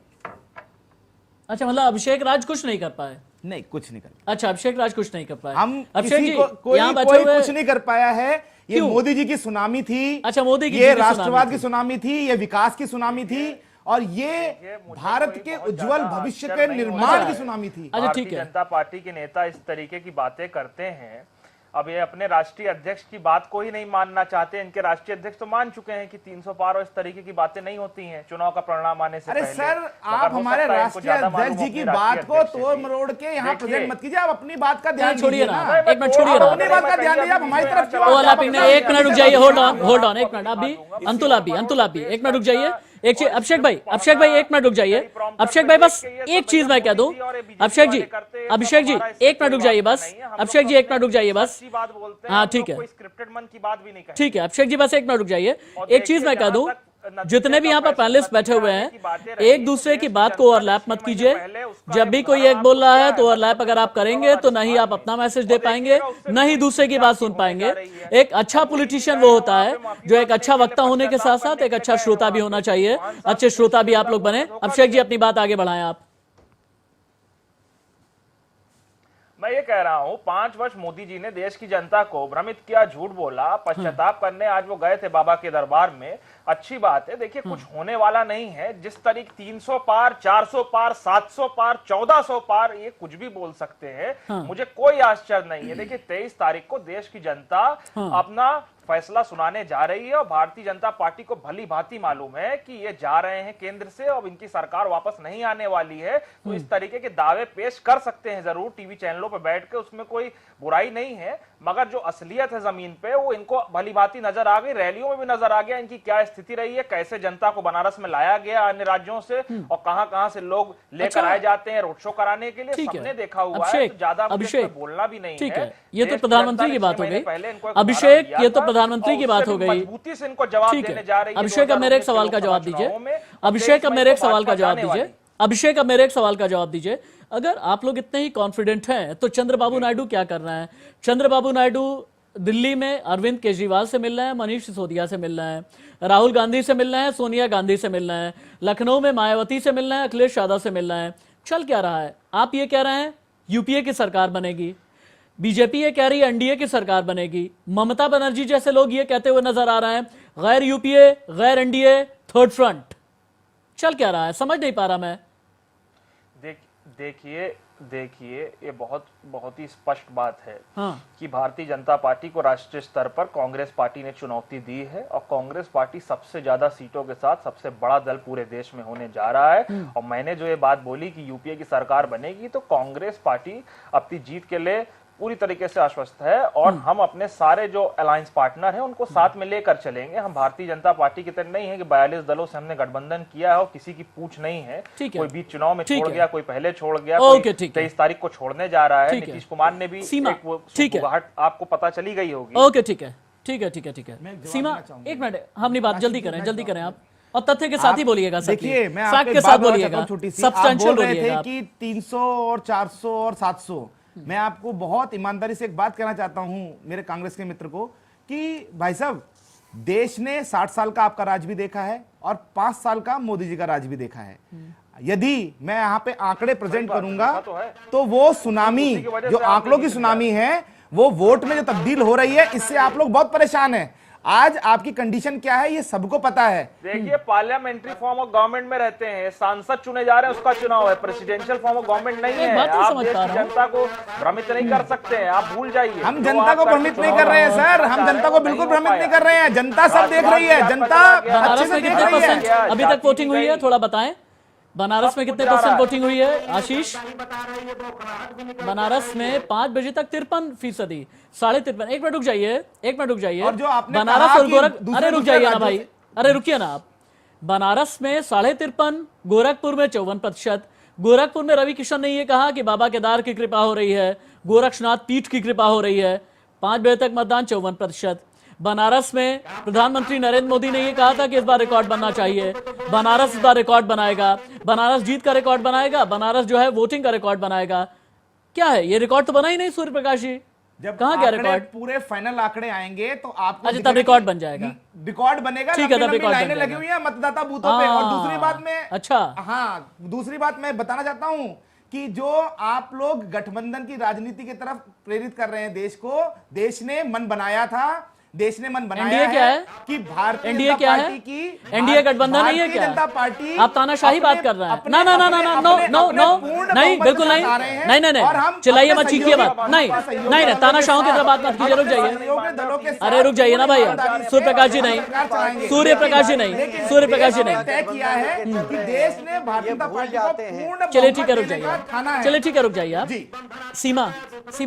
अच्छा, मतलब अभिषेक राज कुछ नहीं कर पाए? नहीं, कुछ नहीं कर। अच्छा, अभिषेक राज कुछ नहीं कर पाए। हम अभिषेक किसी जी को कोई कुछ नहीं कर पाया है। ये क्यों? मोदी जी की सुनामी थी। अच्छा, मोदी की, ये राष्ट्रवाद की सुनामी थी, ये विकास की सुनामी थी, और ये भारत के उज्जवल भविष्य के निर्माण की सुनामी थी। अच्छा, ठीक है। भारतीय जनता पार्टी के नेता इस तरीके की बातें करते हैं, अब ये अपने राष्ट्रीय अध्यक्ष की बात को ही नहीं मानना चाहते। इनके राष्ट्रीय अध्यक्ष तो मान चुके हैं कि 300 पार और इस तरीके की बातें नहीं होती हैं चुनाव का परिणाम आने से अरे पहले। सर, आप हमारे राष्ट्रीय अध्यक्ष जी की बात को तोड़ मरोड़ के यहाँ प्रेजेंट मत कीजिए। आप अपनी बात का ध्यान छोड़िए ना, एक मिनट छोड़िए ना, अपनी बात का ध्यान दीजिए। आप हमारी तरफ क्यों? एक मिनट रुक जाइए, होल्ड ऑन, एक मिनट। अभी अंतुल आप भी एक मिनट रुक जाइए। एक चीज, अभिषेक भाई एक मिनट रुक जाइए। अभिषेक भाई, बस एक चीज मैं कह दूं, अभिषेक जी एक मिनट रुक जाइए बस। अभिषेक जी एक मिनट रुक जाइए बस। हाँ, ठीक है, ठीक है अभिषेक जी, बस एक मिनट रुक जाइए। एक चीज मैं कह दूं, जितने भी यहाँ पर पैनलिस्ट बैठे हुए हैं, एक दूसरे की बात को ओवरलैप मत कीजिए। जब भी कोई एक बोल रहा है तो ओवरलैप अगर आप करेंगे तो न ही आप अपना मैसेज दे पाएंगे, न ही दूसरे की बात सुन पाएंगे। एक अच्छा पॉलिटिशियन वो होता है जो एक अच्छा वक्ता होने के साथ साथ एक अच्छा श्रोता भी होना चाहिए। अच्छे श्रोता भी आप लोग बने। अभिषेक जी, अपनी बात आगे बढ़ाएं आप। मैं ये कह रहा हूँ, 5 वर्ष मोदी जी ने देश की जनता को भ्रमित किया, झूठ बोला, पश्चाताप करने आज वो गए थे बाबा के दरबार में। अच्छी बात है, देखिए कुछ होने वाला नहीं है। जिस तरीके 300 पार, 400 पार, 700 पार, 1400 पार, ये कुछ भी बोल सकते हैं। मुझे कोई आश्चर्य नहीं है। देखिए 23 तारीख को देश की जनता अपना फैसला सुनाने जा रही है और भारतीय जनता पार्टी को भली भांति मालूम है कि ये जा रहे हैं केंद्र से, अब इनकी सरकार वापस नहीं आने वाली है। तो इस तरीके के दावे पेश कर सकते हैं जरूर टीवी चैनलों पर बैठ के, उसमें कोई बुराई नहीं है, मगर जो असलियत है जमीन पे वो इनको भली भांति नजर आ गई। रैलियों में भी नजर आ गया इनकी क्या स्थिति रही है, कैसे जनता को बनारस में लाया गया अन्य राज्यों से और कहां से लोग लेकर आए जाते हैं रोड शो कराने के लिए, सबने देखा हुआ है। तो ज्यादा बोलना भी नहीं है। ये तो प्रधानमंत्री की बात हो गई। अभिषेक, ये तो प्रधानमंत्री की बात हो गई। मजबूती से इनको जवाब देने जा रही है। अभिषेक, अब मेरे एक सवाल का जवाब दीजिए। अभिषेक, अब मेरे एक सवाल का जवाब दीजिए। अभिषेक, अब मेरे एक सवाल का जवाब दीजिए। अगर आप लोग इतने ही कॉन्फिडेंट हैं तो चंद्रबाबू नायडू क्या कर रहे हैं? चंद्रबाबू नायडू दिल्ली में अरविंद केजरीवाल से मिल रहे हैं, मनीष सिसोदिया से मिल रहे हैं, राहुल गांधी से मिल रहे हैं, सोनिया गांधी से मिल रहे हैं, लखनऊ में मायावती से मिल रहे हैं, अखिलेश यादव से मिल रहे हैं। चल क्या रहा है? आप ये कह रहे हैं यूपीए की सरकार बनेगी, बीजेपी ये कह रही है एनडीए की सरकार बनेगी, ममता बनर्जी जैसे लोग ये कहते हुए नजर आ रहे हैं गैर यूपीए, गैर एनडीए, थर्ड फ्रंट। चल क्या रहा है? समझ नहीं पा रहा मैं। देखिए देखिए, ये बहुत ही स्पष्ट बात है हाँ। कि भारतीय जनता पार्टी को राष्ट्रीय स्तर पर कांग्रेस पार्टी ने चुनौती दी है और कांग्रेस पार्टी सबसे ज्यादा सीटों के साथ सबसे बड़ा दल पूरे देश में होने जा रहा है। और मैंने जो ये बात बोली कि यूपीए की सरकार बनेगी, तो कांग्रेस पार्टी अपनी जीत के लिए पूरी तरीके से आश्वस्त है और हम अपने सारे जो अलायंस पार्टनर हैं उनको साथ में लेकर चलेंगे। हम भारतीय जनता पार्टी की तरह नहीं है कि 42 दलों से हमने गठबंधन किया है और किसी की पूछ नहीं है। कोई बीच चुनाव में छोड़ गया, कोई पहले छोड़ गया, कोई 23 तारीख को छोड़ने जा रहा है। नीतीश कुमार ने भी आपको पता चली गई होगी। ओके, ठीक है, ठीक है, ठीक है, ठीक है। सीमा, एक मिनट, हम नहीं बात जल्दी करें आप, और तथ्य के साथ ही बोलिएगा। देखिए, मैं फैक्ट के साथ बोलिएगा, सब्सटेंशियल बोलिएगा कि 300 और 400 और 700। मैं आपको बहुत ईमानदारी से एक बात कहना चाहता हूं मेरे कांग्रेस के मित्र को कि भाई साहब, देश ने 60 साल का आपका राज भी देखा है और 5 साल का मोदी जी का राज भी देखा है। यदि मैं यहाँ पे आंकड़े प्रेजेंट करूंगा तो वो सुनामी, जो आंकड़ों की सुनामी है, वो वोट में जो तब्दील हो रही है, इससे आप लोग बहुत परेशान हैं। आज आपकी कंडीशन क्या है ये सबको पता है। देखिए, पार्लियामेंट्री फॉर्म ऑफ गवर्नमेंट में रहते हैं, सांसद चुने जा रहे हैं, उसका चुनाव है, प्रेसिडेंशियल फॉर्म ऑफ गवर्नमेंट नहीं है। आप देश की जनता को भ्रमित नहीं कर सकते हैं, आप भूल जाइए। हम जनता को भ्रमित नहीं कर रहे हैं सर, हम जनता को बिल्कुल भ्रमित नहीं कर रहे हैं। जनता सब देख रही है, जनता अच्छे से देख रही है। अभी तक वोटिंग हुई है, थोड़ा बताएं। बनारस में कितने % वोटिंग हुई है आशीष? बनारस में 5 बजे तक 53%, 53.5। एक मिनट रुक जाइए, और जो आपने बनारस और गोरखपुर, अरे रुक जाइए ना भाई, अरे रुकिए ना आप। बनारस में 53.5, गोरखपुर में 54%। गोरखपुर में रवि किशन ने यह कहा कि बाबा केदार की कृपा हो रही है, गोरक्षनाथ पीठ की कृपा हो रही है। 5 बजे तक मतदान 54%। बनारस में प्रधानमंत्री नरेंद्र मोदी ने यह कहा था कि इस बार रिकॉर्ड बनना चाहिए, बनारस इस बार रिकॉर्ड बनाएगा, बनारस जीत का रिकॉर्ड बनाएगा, बनारस जो है वोटिंग का रिकॉर्ड बनाएगा। क्या है ये रिकॉर्ड? तो बना ही नहीं सूर्य प्रकाश जी। जब कहां गया रिकॉर्ड? पूरे फाइनल आंकड़े आएंगे तो आपको अच्छा, तब रिकॉर्ड बन जाएगा, रिकॉर्ड बनेगा। ठीक है, तब रिकॉर्ड लाइनें लगी हुई है मतदाता बूथों पे। और दूसरी बात में, अच्छा हाँ, दूसरी बात मैं बताना चाहता हूं कि जो आप लोग गठबंधन की राजनीति की तरफ प्रेरित कर रहे हैं देश को, देश ने मन बनाया था, देश ने मन बनाया एनडीए क्या है कि भारतीय एनडीए क्या है? एनडीए गठबंधन नहीं है क्या? जनता पार्टी आप तानाशाही बात कर रहे हैं। ना ना ना ना ना नो नो नो नहीं, बिल्कुल नहीं, नहीं नहीं नहीं, चिल्लाइए मत, चीखिए मत, नहीं नहीं नहीं, तानाशाहों की तरफ बात मत कीजिए, रुक जाइए, अरे रुक जाइए ना भाई। सूर्य प्रकाश जी नहीं, सूर्य प्रकाश जी नहीं, सूर्य प्रकाश जी नहीं। तय किया है कि देश ने भारतीय जनता पार्टी को पूर्ण, चलिए ठीक है, रुक जाइए, चलिए ठीक है, रुक जाइए आप। सीमा,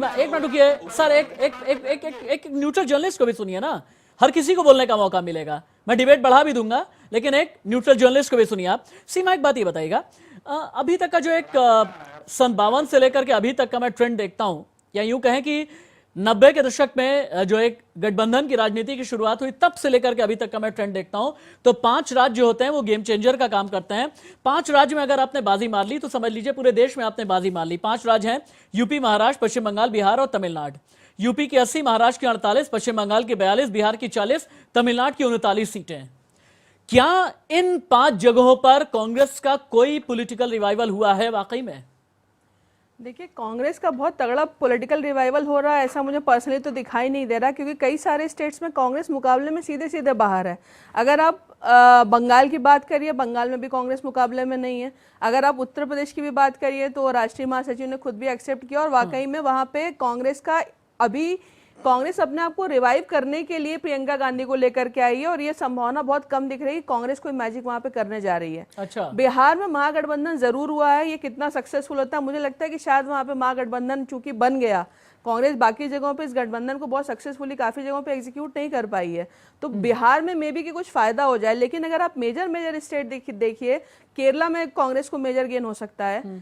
एक मिनट रुकिए सर, एक न्यूट्रल जर्नलिस्ट को भी सुनिए ना, हर किसी को बोलने का मौका मिलेगा। मैं डिबेट बढ़ा भी दूंगा, लेकिन एक न्यूट्रल जर्नलिस्ट को भी सुनिए आप। सीमा, एक बात ये बताइएगा, अभी तक का जो एक 52 से लेकर के अभी तक का मैं ट्रेंड देखता हूं, या यूं कहें कि 90 के दशक में जो एक गठबंधन की राजनीति की शुरुआत हुई, तब से लेकर के अभी तक का मैं ट्रेंड देखता हूं, तो 5 राज्य जो होते हैं वो गेम चेंजर का काम करते हैं। 5 राज्य में अगर आपने बाजी मार ली तो समझ लीजिए पूरे देश में आपने बाजी मार ली। 5 राज्य हैं, यूपी, महाराष्ट्र, पश्चिम बंगाल, बिहार और तमिलनाडु। यूपी की 80, महाराष्ट्र की 48, पश्चिम बंगाल की 42, बिहार की 40, तमिलनाडु की 39 सीटें। क्या इन 5 जगहों पर कांग्रेस का कोई पॉलिटिकल रिवाइवल हुआ है वाकई में? देखिए, कांग्रेस का बहुत तगड़ा पॉलिटिकल रिवाइवल हो रहा है ऐसा मुझे पर्सनली तो दिखाई नहीं दे रहा, क्योंकि कई सारे स्टेट्स में कांग्रेस मुकाबले में सीधे सीधे बाहर है। अगर आप बंगाल की बात करिए, बंगाल में भी कांग्रेस मुकाबले में नहीं है। अगर आप उत्तर प्रदेश की भी बात करिए तो राष्ट्रीय महासचिव ने खुद भी एक्सेप्ट किया, और वाकई में वहां पे कांग्रेस का अभी कांग्रेस अपने आप को रिवाइव करने के लिए प्रियंका गांधी को लेकर के आई है, और ये संभावना बहुत कम दिख रही है कांग्रेस कोई मैजिक वहां पे करने जा रही है। अच्छा, बिहार में महागठबंधन जरूर हुआ है, ये कितना सक्सेसफुल होता है मुझे लगता है कि शायद वहां पे महागठबंधन चूंकि बन गया, कांग्रेस बाकी जगहों पे इस गठबंधन को बहुत सक्सेसफुली काफी जगहों पे एग्जीक्यूट नहीं कर पाई है, तो बिहार में मे बी कि कुछ फायदा हो जाए। लेकिन अगर आप मेजर स्टेट देखिए, केरला में कांग्रेस को मेजर गेन हो सकता है,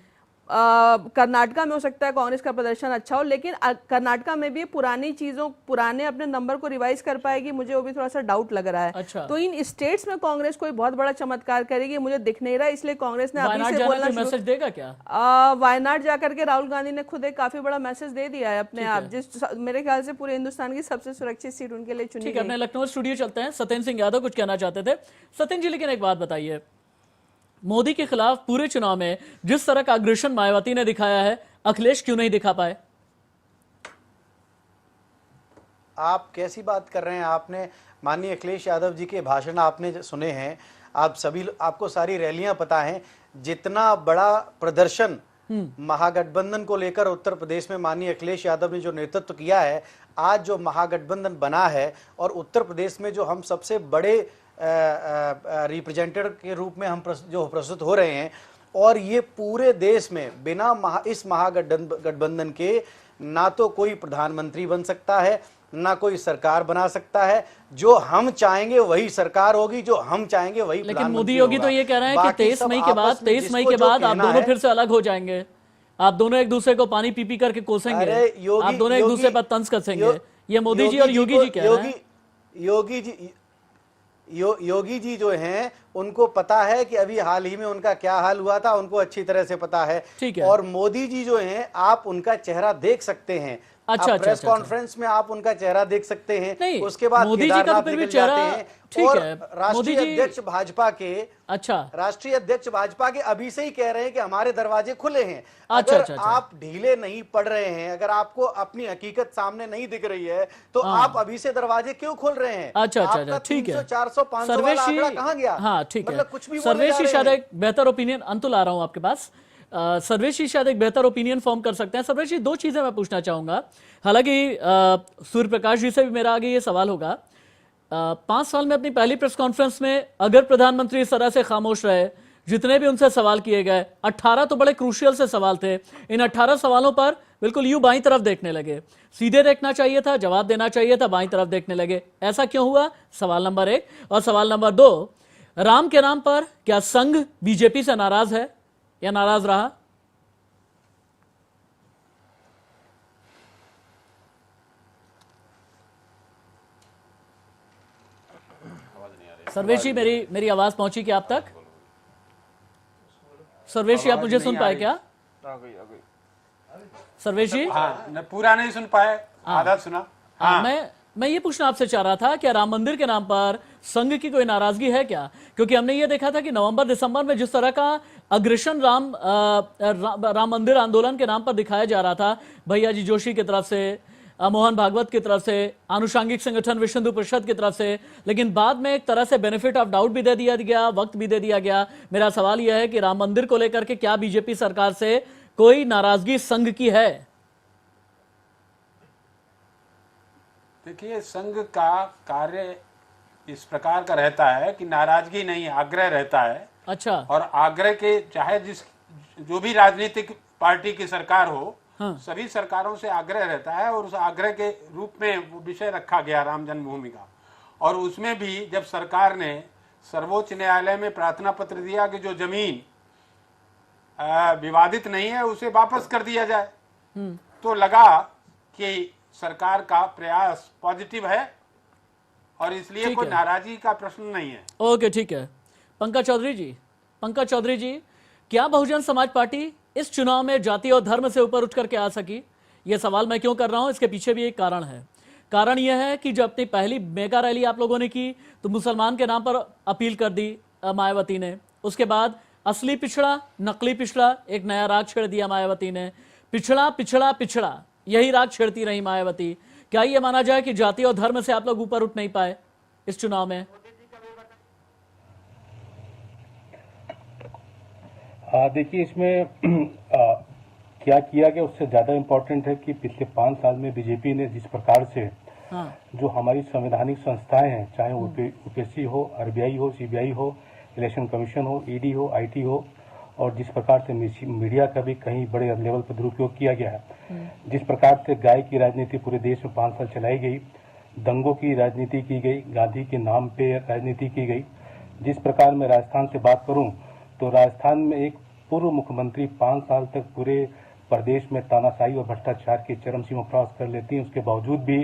कर्नाटका में हो सकता है कांग्रेस का प्रदर्शन अच्छा हो, लेकिन कर्नाटका में भी पुरानी चीजों, पुराने अपने नंबर को रिवाइज कर पाएगी, मुझे वो भी थोड़ा सा डाउट लग रहा है। अच्छा। तो इन स्टेट्स में कांग्रेस कोई बहुत बड़ा चमत्कार करेगी मुझे दिख नहीं रहा, इसलिए कांग्रेस ने अभी से बोलना मैसेज देगा क्या? वायनाड जाकर के राहुल गांधी ने खुद एक काफी बड़ा मैसेज दे दिया है अपने आप, जिस मेरे ख्याल से पूरे हिंदुस्तान की सबसे सुरक्षित सीट उनके लिए चुनी गई। अपने लखनऊ स्टूडियो चलते हैं, सत्येंद्र सिंह यादव कुछ कहना चाहते थे। सत्येंद्र जी, लेकिन एक बात बताइए, मोदी के खिलाफ पूरे चुनाव में जिस तरह का अग्रेशन मायावती ने दिखाया है, अखिलेश क्यों नहीं दिखा पाए? आप कैसी बात कर रहे हैं? आपने माननीय अखिलेश यादव जी के भाषण आपने सुने हैं, आप सभी, आपको सारी रैलियां पता हैं, जितना बड़ा प्रदर्शन महागठबंधन को लेकर उत्तर प्रदेश में माननीय अखिलेश यादव ने जो नेतृत्व किया है, आज जो महागठबंधन बना है और उत्तर प्रदेश में जो हम सबसे बड़े रिप्रेजेंटेटिव के रूप में हम जो प्रस्तुत हो रहे हैं, और ये पूरे देश में बिना इस महागठबंधन के ना तो कोई प्रधानमंत्री बन सकता है, ना कोई सरकार बना सकता है। जो हम चाहेंगे वही सरकार होगी, जो हम चाहेंगे वही लेकिन प्रधानमंत्री मोदी योगी तो ये कह रहे हैं कि 23 मई के बाद आप दोनों फिर से अलग हो जाएंगे, आप दोनों एक दूसरे को पानी पी पी करके कोसेंगे, आप दोनों एक दूसरे पर तंज कसेंगे। ये मोदी जी और योगी जी कह रहे हैं। योगी जी जो हैं उनको पता है कि अभी हाल ही में उनका क्या हाल हुआ था, उनको अच्छी तरह से पता है। और मोदी जी जो हैं, आप उनका चेहरा देख सकते हैं। अच्छा, प्रेस कॉन्फ्रेंस में आप उनका चेहरा देख सकते हैं। नहीं, उसके बाद मोदी जी का तो फिर भी चेहरा ठीक है। राष्ट्रीय अध्यक्ष भाजपा के राष्ट्रीय अध्यक्ष भाजपा के अभी से ही कह रहे हैं कि हमारे दरवाजे खुले हैं। अगर आप ढीले नहीं पड़ रहे हैं, अगर आपको अपनी हकीकत सामने नहीं दिख रही है, तो आप अभी से दरवाजे क्यों खोल रहे हैं? अच्छा, ठीक है। 400 500 वाला आंकड़ा कहां गया? हाँ, ठीक है। कुछ भी सर्वेश जी शायद एक बेहतर ओपिनियन, अंतुल आ रहा हूं आपके पास। सर्वेश जी शायद एक बेहतर ओपिनियन फॉर्म कर सकते हैं। सर्वेश जी, दो चीजें मैं पूछना चाहूंगा। हालांकि सूर्य प्रकाश जी से भी मेरा आगे ये सवाल होगा, 5 साल में अपनी पहली प्रेस कॉन्फ्रेंस में अगर प्रधानमंत्री इस तरह से खामोश रहे, जितने भी उनसे सवाल किए गए, 18 तो बड़े क्रूशियल से सवाल थे, इन 18 सवालों पर बिल्कुल यूं बाईं तरफ देखने लगे। सीधे देखना चाहिए था, जवाब देना चाहिए था, बाईं तरफ देखने लगे। ऐसा क्यों हुआ? सवाल नंबर 1। और सवाल नंबर 2, राम के नाम पर क्या संघ बीजेपी से नाराज है या नाराज रहा? सर्वेश जी, मेरी आवाज पहुंची क्या आप तक? सर्वेश जी, आप मुझे सुन पाए क्या? आ गई। सर्वेश जी, पूरा नहीं सुन पाए, आधा सुना। मैं ये पूछना आपसे चाह रहा था, क्या राम मंदिर के नाम पर संघ की कोई नाराजगी है क्या? क्योंकि हमने ये देखा था कि नवंबर दिसंबर में जिस तरह का अग्रेशन राम मंदिर आंदोलन के नाम पर दिखाया जा रहा था, भैया जी जोशी की तरफ से, मोहन भागवत की तरफ से, आनुषांगिक संगठन विश्व हिंदू परिषद की तरफ से, लेकिन बाद में एक तरह से बेनिफिट ऑफ डाउट भी दे दिया गया, वक्त भी दे दिया गया। मेरा सवाल यह है कि राम मंदिर को लेकर के क्या बीजेपी सरकार से कोई नाराजगी संघ की है? देखिए, संघ का कार्य इस प्रकार का रहता है कि नाराजगी नहीं, आग्रह रहता है। अच्छा। और आग्रह के चाहे जो भी राजनीतिक पार्टी की सरकार हो, सभी सरकारों से आग्रह रहता है, और उस आग्रह के रूप में वो विषय रखा गया राम जन्मभूमि का। और उसमें भी जब सरकार ने सर्वोच्च न्यायालय में प्रार्थना पत्र दिया कि जो जमीन विवादित नहीं है उसे वापस कर दिया जाए, तो लगा कि सरकार का प्रयास पॉजिटिव है और इसलिए कोई नाराजगी का प्रश्न नहीं है। ओके, ठीक है। पंकज चौधरी जी, क्या बहुजन समाज पार्टी इस चुनाव में जाति और धर्म से ऊपर उठ करके आ सकी? यह सवाल मैं क्यों कर रहा हूं, इसके पीछे भी एक कारण है। कारण यह है कि जब अपनी पहली मेगा रैली आप लोगों ने की तो मुसलमान के नाम पर अपील कर दी मायावती ने। उसके बाद असली पिछड़ा, नकली पिछड़ा, एक नया राग छेड़ दिया मायावती ने। पिछड़ा पिछड़ा पिछड़ा, यही राग छेड़ती रही मायावती। क्या यह माना जाए कि जाति और धर्म से आप लोग ऊपर उठ नहीं पाए इस चुनाव में? देखिए, इसमें क्या किया गया उससे ज़्यादा इम्पोर्टेंट है कि पिछले 5 साल में बीजेपी ने जिस प्रकार से जो हमारी संवैधानिक संस्थाएं हैं, चाहे यूपीएससी हो, आरबीआई हो, सीबीआई हो, इलेक्शन कमीशन हो, ईडी हो, आईटी हो, और जिस प्रकार से मीडिया का भी कहीं बड़े लेवल पर दुरुपयोग किया गया है, जिस प्रकार से गाय की राजनीति पूरे देश में 5 साल चलाई गई, दंगों की राजनीति की गई, गांधी के नाम पे राजनीति की गई। जिस प्रकार मैं राजस्थान से बात करूं तो राजस्थान में एक पूर्व मुख्यमंत्री 5 साल तक पूरे प्रदेश में तानाशाही और भ्रष्टाचार की चरम सीमा क्रॉस कर लेती हैं, उसके बावजूद भी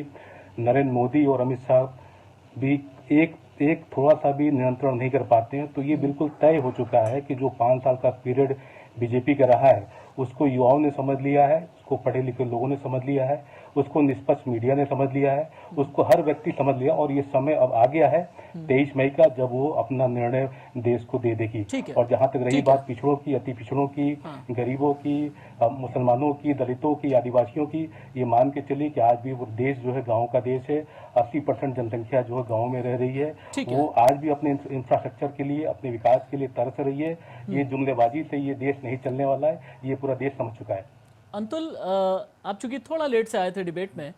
नरेंद्र मोदी और अमित शाह भी एक थोड़ा सा भी नियंत्रण नहीं कर पाते हैं। तो ये बिल्कुल तय हो चुका है कि जो 5 साल का पीरियड बीजेपी का रहा है उसको युवाओं ने समझ लिया है, उसको उसको पढ़े लिखे लोगों ने समझ लिया है, उसको निष्पक्ष मीडिया ने समझ लिया है, उसको हर व्यक्ति समझ लिया और ये समय अब आ गया है 23 मई का, जब वो अपना निर्णय देश को दे देगी। और जहां तक रही बात पिछड़ों की, अति पिछड़ों की, गरीबों की, मुसलमानों की, दलितों की, आदिवासियों की, ये मान के चलिए कि आज भी वो देश जो है गाँव का देश है। 80% जनसंख्या जो है गाँव में रह रही है, वो आज भी अपने इंफ्रास्ट्रक्चर के लिए, अपने विकास के लिए तरस रही है। ये जुमलेबाजी से ये देश नहीं चलने वाला है, ये पूरा देश समझ चुका है। अंतुल, आप चूंकि थोड़ा लेट से आए थे डिबेट में,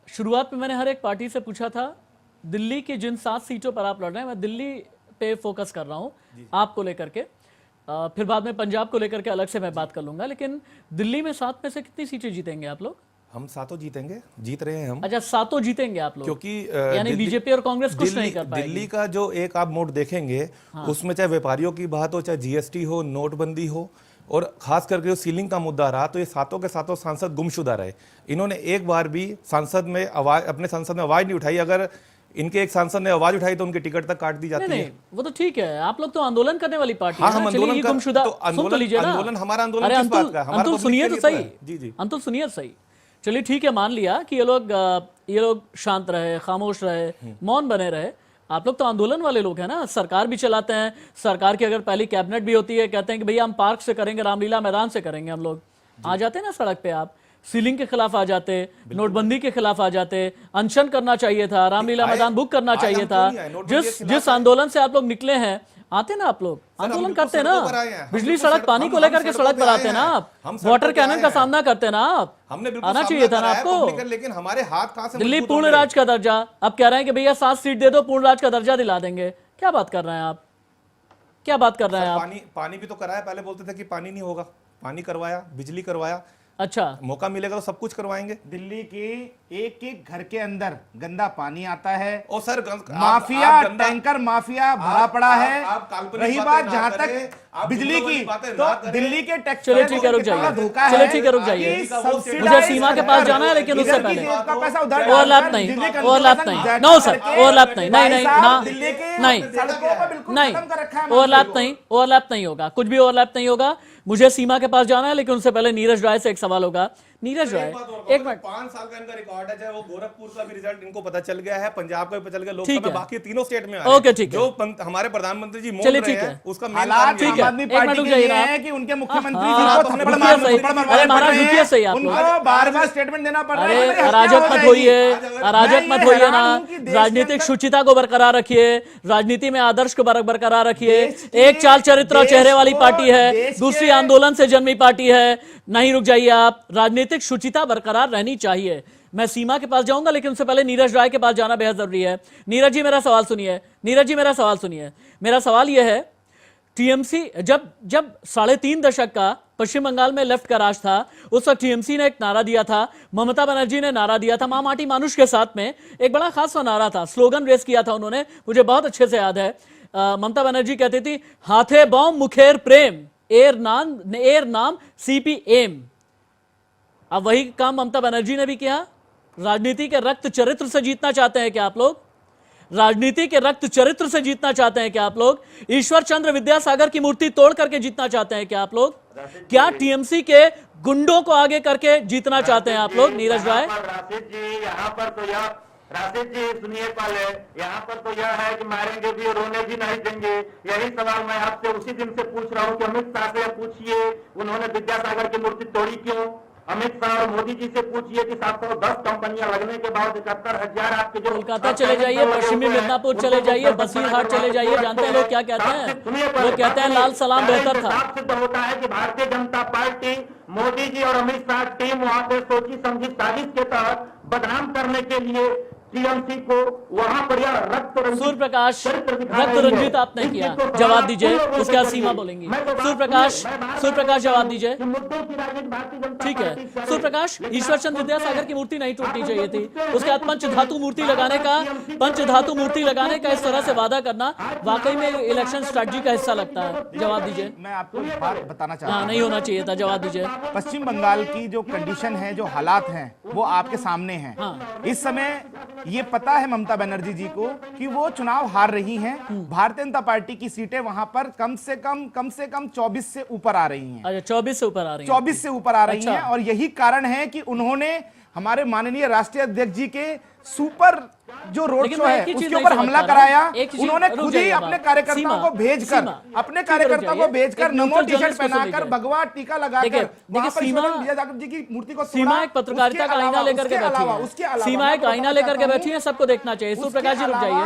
शुरुआत में मैंने हर एक पार्टी से पूछा था दिल्ली की जिन 7 सीटों पर आप लड़ रहे हैं, मैं दिल्ली पे फोकस कर रहा हूं आपको लेकर के, फिर बाद में पंजाब को लेकर के अलग से मैं बात कर लूंगा, लेकिन दिल्ली में 7 में से कितनी सीटें जीतेंगे आप लोग? हम 7 जीतेंगे, जीत रहे हैं हम। अच्छा, 7 जीतेंगे आप लोग, क्योंकि यानी बीजेपी और कांग्रेस कुछ नहीं कर पाएगी। दिल्ली का जो एक आप मोड देखेंगे, उसमें चाहे व्यापारियों की बात हो, चाहे जीएसटी हो, नोटबंदी हो, और खास करके जो सीलिंग का मुद्दा रहा, तो ये 7 के 7 सांसद गुमशुदा रहे। इन्होंने एक बार भी संसद में अपने संसद में आवाज नहीं उठाई। अगर इनके एक सांसद ने आवाज उठाई तो उनकी टिकट तक काट दी जाती है। वो तो ठीक है, आप लोग तो आंदोलन करने वाली पार्टी हाँ, है। हम आंदोलन गुमशुदा, तो आंदोलन हमारा आंदोलन किस बात का है? हमारा अंतुल सुनिए तो सही, जी जी अंतुल सुनिए सही। चलिए ठीक है, मान लिया कि ये लोग शांत रहे, खामोश रहे, मौन बने रहे। आप लोग तो आंदोलन वाले लोग हैं ना, सरकार भी चलाते हैं। सरकार की अगर पहली कैबिनेट भी होती है, कहते हैं कि भैया हम पार्क से करेंगे, रामलीला मैदान से करेंगे, हम लोग आ जाते हैं ना सड़क पे। आप सीलिंग के खिलाफ आ जाते, नोटबंदी के खिलाफ आ जाते, अनशन करना चाहिए था, रामलीला मैदान बुक करना चाहिए था। जिस आंदोलन से आप लोग निकले हैं, आते ना आप लोग, आंदोलन करते ना, बिजली सड़क पानी को लेकर के सड़क पर आते ना आप, वाटर कैनन का सामना करते ना आप, आना चाहिए था ना आपको। लेकिन हमारे हाथ कहां से दिल्ली पूर्ण राज का दर्जा, अब कह रहे हैं कि भैया 7 सीट दे दो, पूर्ण राज का दर्जा दिला देंगे। क्या बात कर रहे हैं आप, क्या बात कर रहे हैं आप? पानी भी तो कराया, पहले बोलते थे कि पानी नहीं होगा, पानी करवाया, बिजली करवाया। अच्छा, मौका मिलेगा तो सब कुछ करवाएंगे। दिल्ली के एक घर के अंदर गंदा पानी आता है और सर माफिया, टैंकर माफिया भरा पड़ा है। रही बात जहां तक बिजली की, तो दिल्ली के टैक्स, चलिए ठीक है रुक जाइए, चलिए ठीक है रुक जाइए, मुझे सीमा के पास जाना है, लेकिन उससे पहले ओवरलैप नहीं, ओवरलैप नहीं, नो सर, ओवरलैप नहीं, नहीं नहीं ना, नहीं नहीं, ओवरलैप नहीं, ओवरलैप नहीं होगा, कुछ भी ओवरलैप नहीं होगा। मुझे सीमा के पास जाना है, लेकिन उससे पहले नीरज राय से एक सवाल होगा। नीरज राय, एक मिनट, 5 साल का इनका रिकॉर्ड है, चाहे वो गोरखपुर का भी रिजल्ट इनको पता चल गया है, पंजाब का भी पता चल गया, लोकसभा में बाकी तीनों स्टेट में ओके ठीक है, जो हमारे प्रधानमंत्री जी मोड़ रहे हैं, उसका मेन हालात ठीक है, आदमी पार्टी के ये है कि उनके मुख्यमंत्री जी अरे महाराज रुकिए सही, आप उनको बार-बार स्टेटमेंट देना पड़ रहा है। अरे अराजक मत होइए, अराजक मत होइए ना, राजनीतिक शुचिता को बरकरार रखिए, राजनीति में आदर्श को बरकरार रखिए। एक चाल चरित्र और चेहरे वाली पार्टी है, दूसरी आंदोलन से जन्मी पार्टी है। नहीं रुक जाइए आप, राजनीतिक शुचिता बरकरार रहनी चाहिए। मैं सीमा के पास जाऊंगा, लेकिन उससे पहले नीरज राय के पास जाना बेहद जरूरी है। नीरज जी मेरा सवाल सुनिए, नीरज जी मेरा सवाल सुनिए। मेरा सवाल यह है, टीएमसी जब 3.5 दशक का पश्चिम बंगाल में लेफ्ट का राज था, उस वक्त टीएमसी ने एक नारा दिया था, ममता बनर्जी ने नारा दिया था, मां माटी मानुष के साथ में एक बड़ा खास नारा था, स्लोगन रेस किया था उन्होंने, मुझे बहुत अच्छे से याद है। ममता बनर्जी कहती थी, हाथे बॉम्ब मुखेर प्रेम, एयर नाम सीपी एम। अब वही काम ममता बनर्जी ने भी किया। राजनीति के रक्त चरित्र से जीतना चाहते हैं क्या आप लोग? राजनीति के रक्त चरित्र से जीतना चाहते हैं क्या आप लोग? ईश्वर चंद्र विद्यासागर की मूर्ति तोड़ करके जीतना चाहते हैं क्या आप लोग? क्या टीएमसी के गुंडों को आगे करके जीतना चाहते हैं आप लोग? नीरज राय, राशिद जी यहाँ पर तो यह, राशिद जी सुनिए, पहले यहाँ पर तो यह है कि मारेंगे भी और रोने भी नहीं देंगे। यही सवाल मैं आपसे उसी दिन से पूछ रहा हूँ कि अमित शाह से पूछिए, उन्होंने विद्यासागर की मूर्ति तोड़ी क्यों? अमित शाह और मोदी जी से पूछिए कि 710 कंपनियां लगने के बाद 71,000 आपके जो कोलकाता चले जाइए, पश्चिमी मिदनापुर चले जाइए, बसीरहाट चले जाइए, जानते हैं लोग क्या कहते हैं? लोग कहते हैं लाल सलाम बेहतर था। सिद्ध होता है कि भारतीय जनता पार्टी, मोदी जी और अमित शाह टीम वहां पे सोची समझी साजिश के तहत बदनाम करने के लिए टीएमसी को वहां पर यह रक्त रंजित आपने किया। जवाब दीजिए, उसके बाद सीमा बोलेंगी। सूर्यप्रकाश जवाब दीजिए। ठीक है सूर्यप्रकाश, ईश्वर चंद्र विद्यासागर की मूर्ति नहीं टूटनी चाहिए थी, उसके बाद पंचधातु मूर्ति लगाने का इस तरह से वादा करना वाकई में इलेक्शन स्ट्रेटजी का हिस्सा लगता है। जवाब दीजिए। मैं आपको एक बात बताना चाहता हूं, नहीं होना चाहिए था। जवाब दीजिए। पश्चिम बंगाल की जो कंडीशन है, जो हालात हैं, वो आपके सामने हैं। इस समय ये पता है ममता बनर्जी जी को कि वो चुनाव हार रही हैं। भारतीय जनता पार्टी की सीटें वहां पर कम से कम 24 से ऊपर आ रही हैं। अच्छा, 24 से ऊपर आ रही हैं। 24 से ऊपर आ रही अच्छा। हैं, और यही कारण है कि उन्होंने हमारे माननीय राष्ट्रीय अध्यक्ष जी के सुपर जो रोड लेकिन शो मैं है एक ही चीज उसके नहीं ऊपर समझ हमला पा रहा कराया। हूं। एक चीज- उन्होंने रुक खुद ही जाइए अपने बात। कार्यकर्ताओं सीमा, को भेजकर सीमा, अपने ठीक है, रुक कार्यकर्ताओं को जाइए। भेजकर एक नमो न्यूट्रल टी शर्ट जर्नलिस्ट को सुन पहनाकर लीजिए। भगवा टीका लगाकर देखिए वहां पर सीमा ईश्वरचंद्र विजय ठाकुर जी की मूर्ति को सीमा तोड़ा। एक पत्रकारिता का आईना लेकर के बैठी है। सीमा एक आईना लेकर के बैठी है, सबको देखना चाहिए। सूर्य प्रकाश जी रुक जाइए,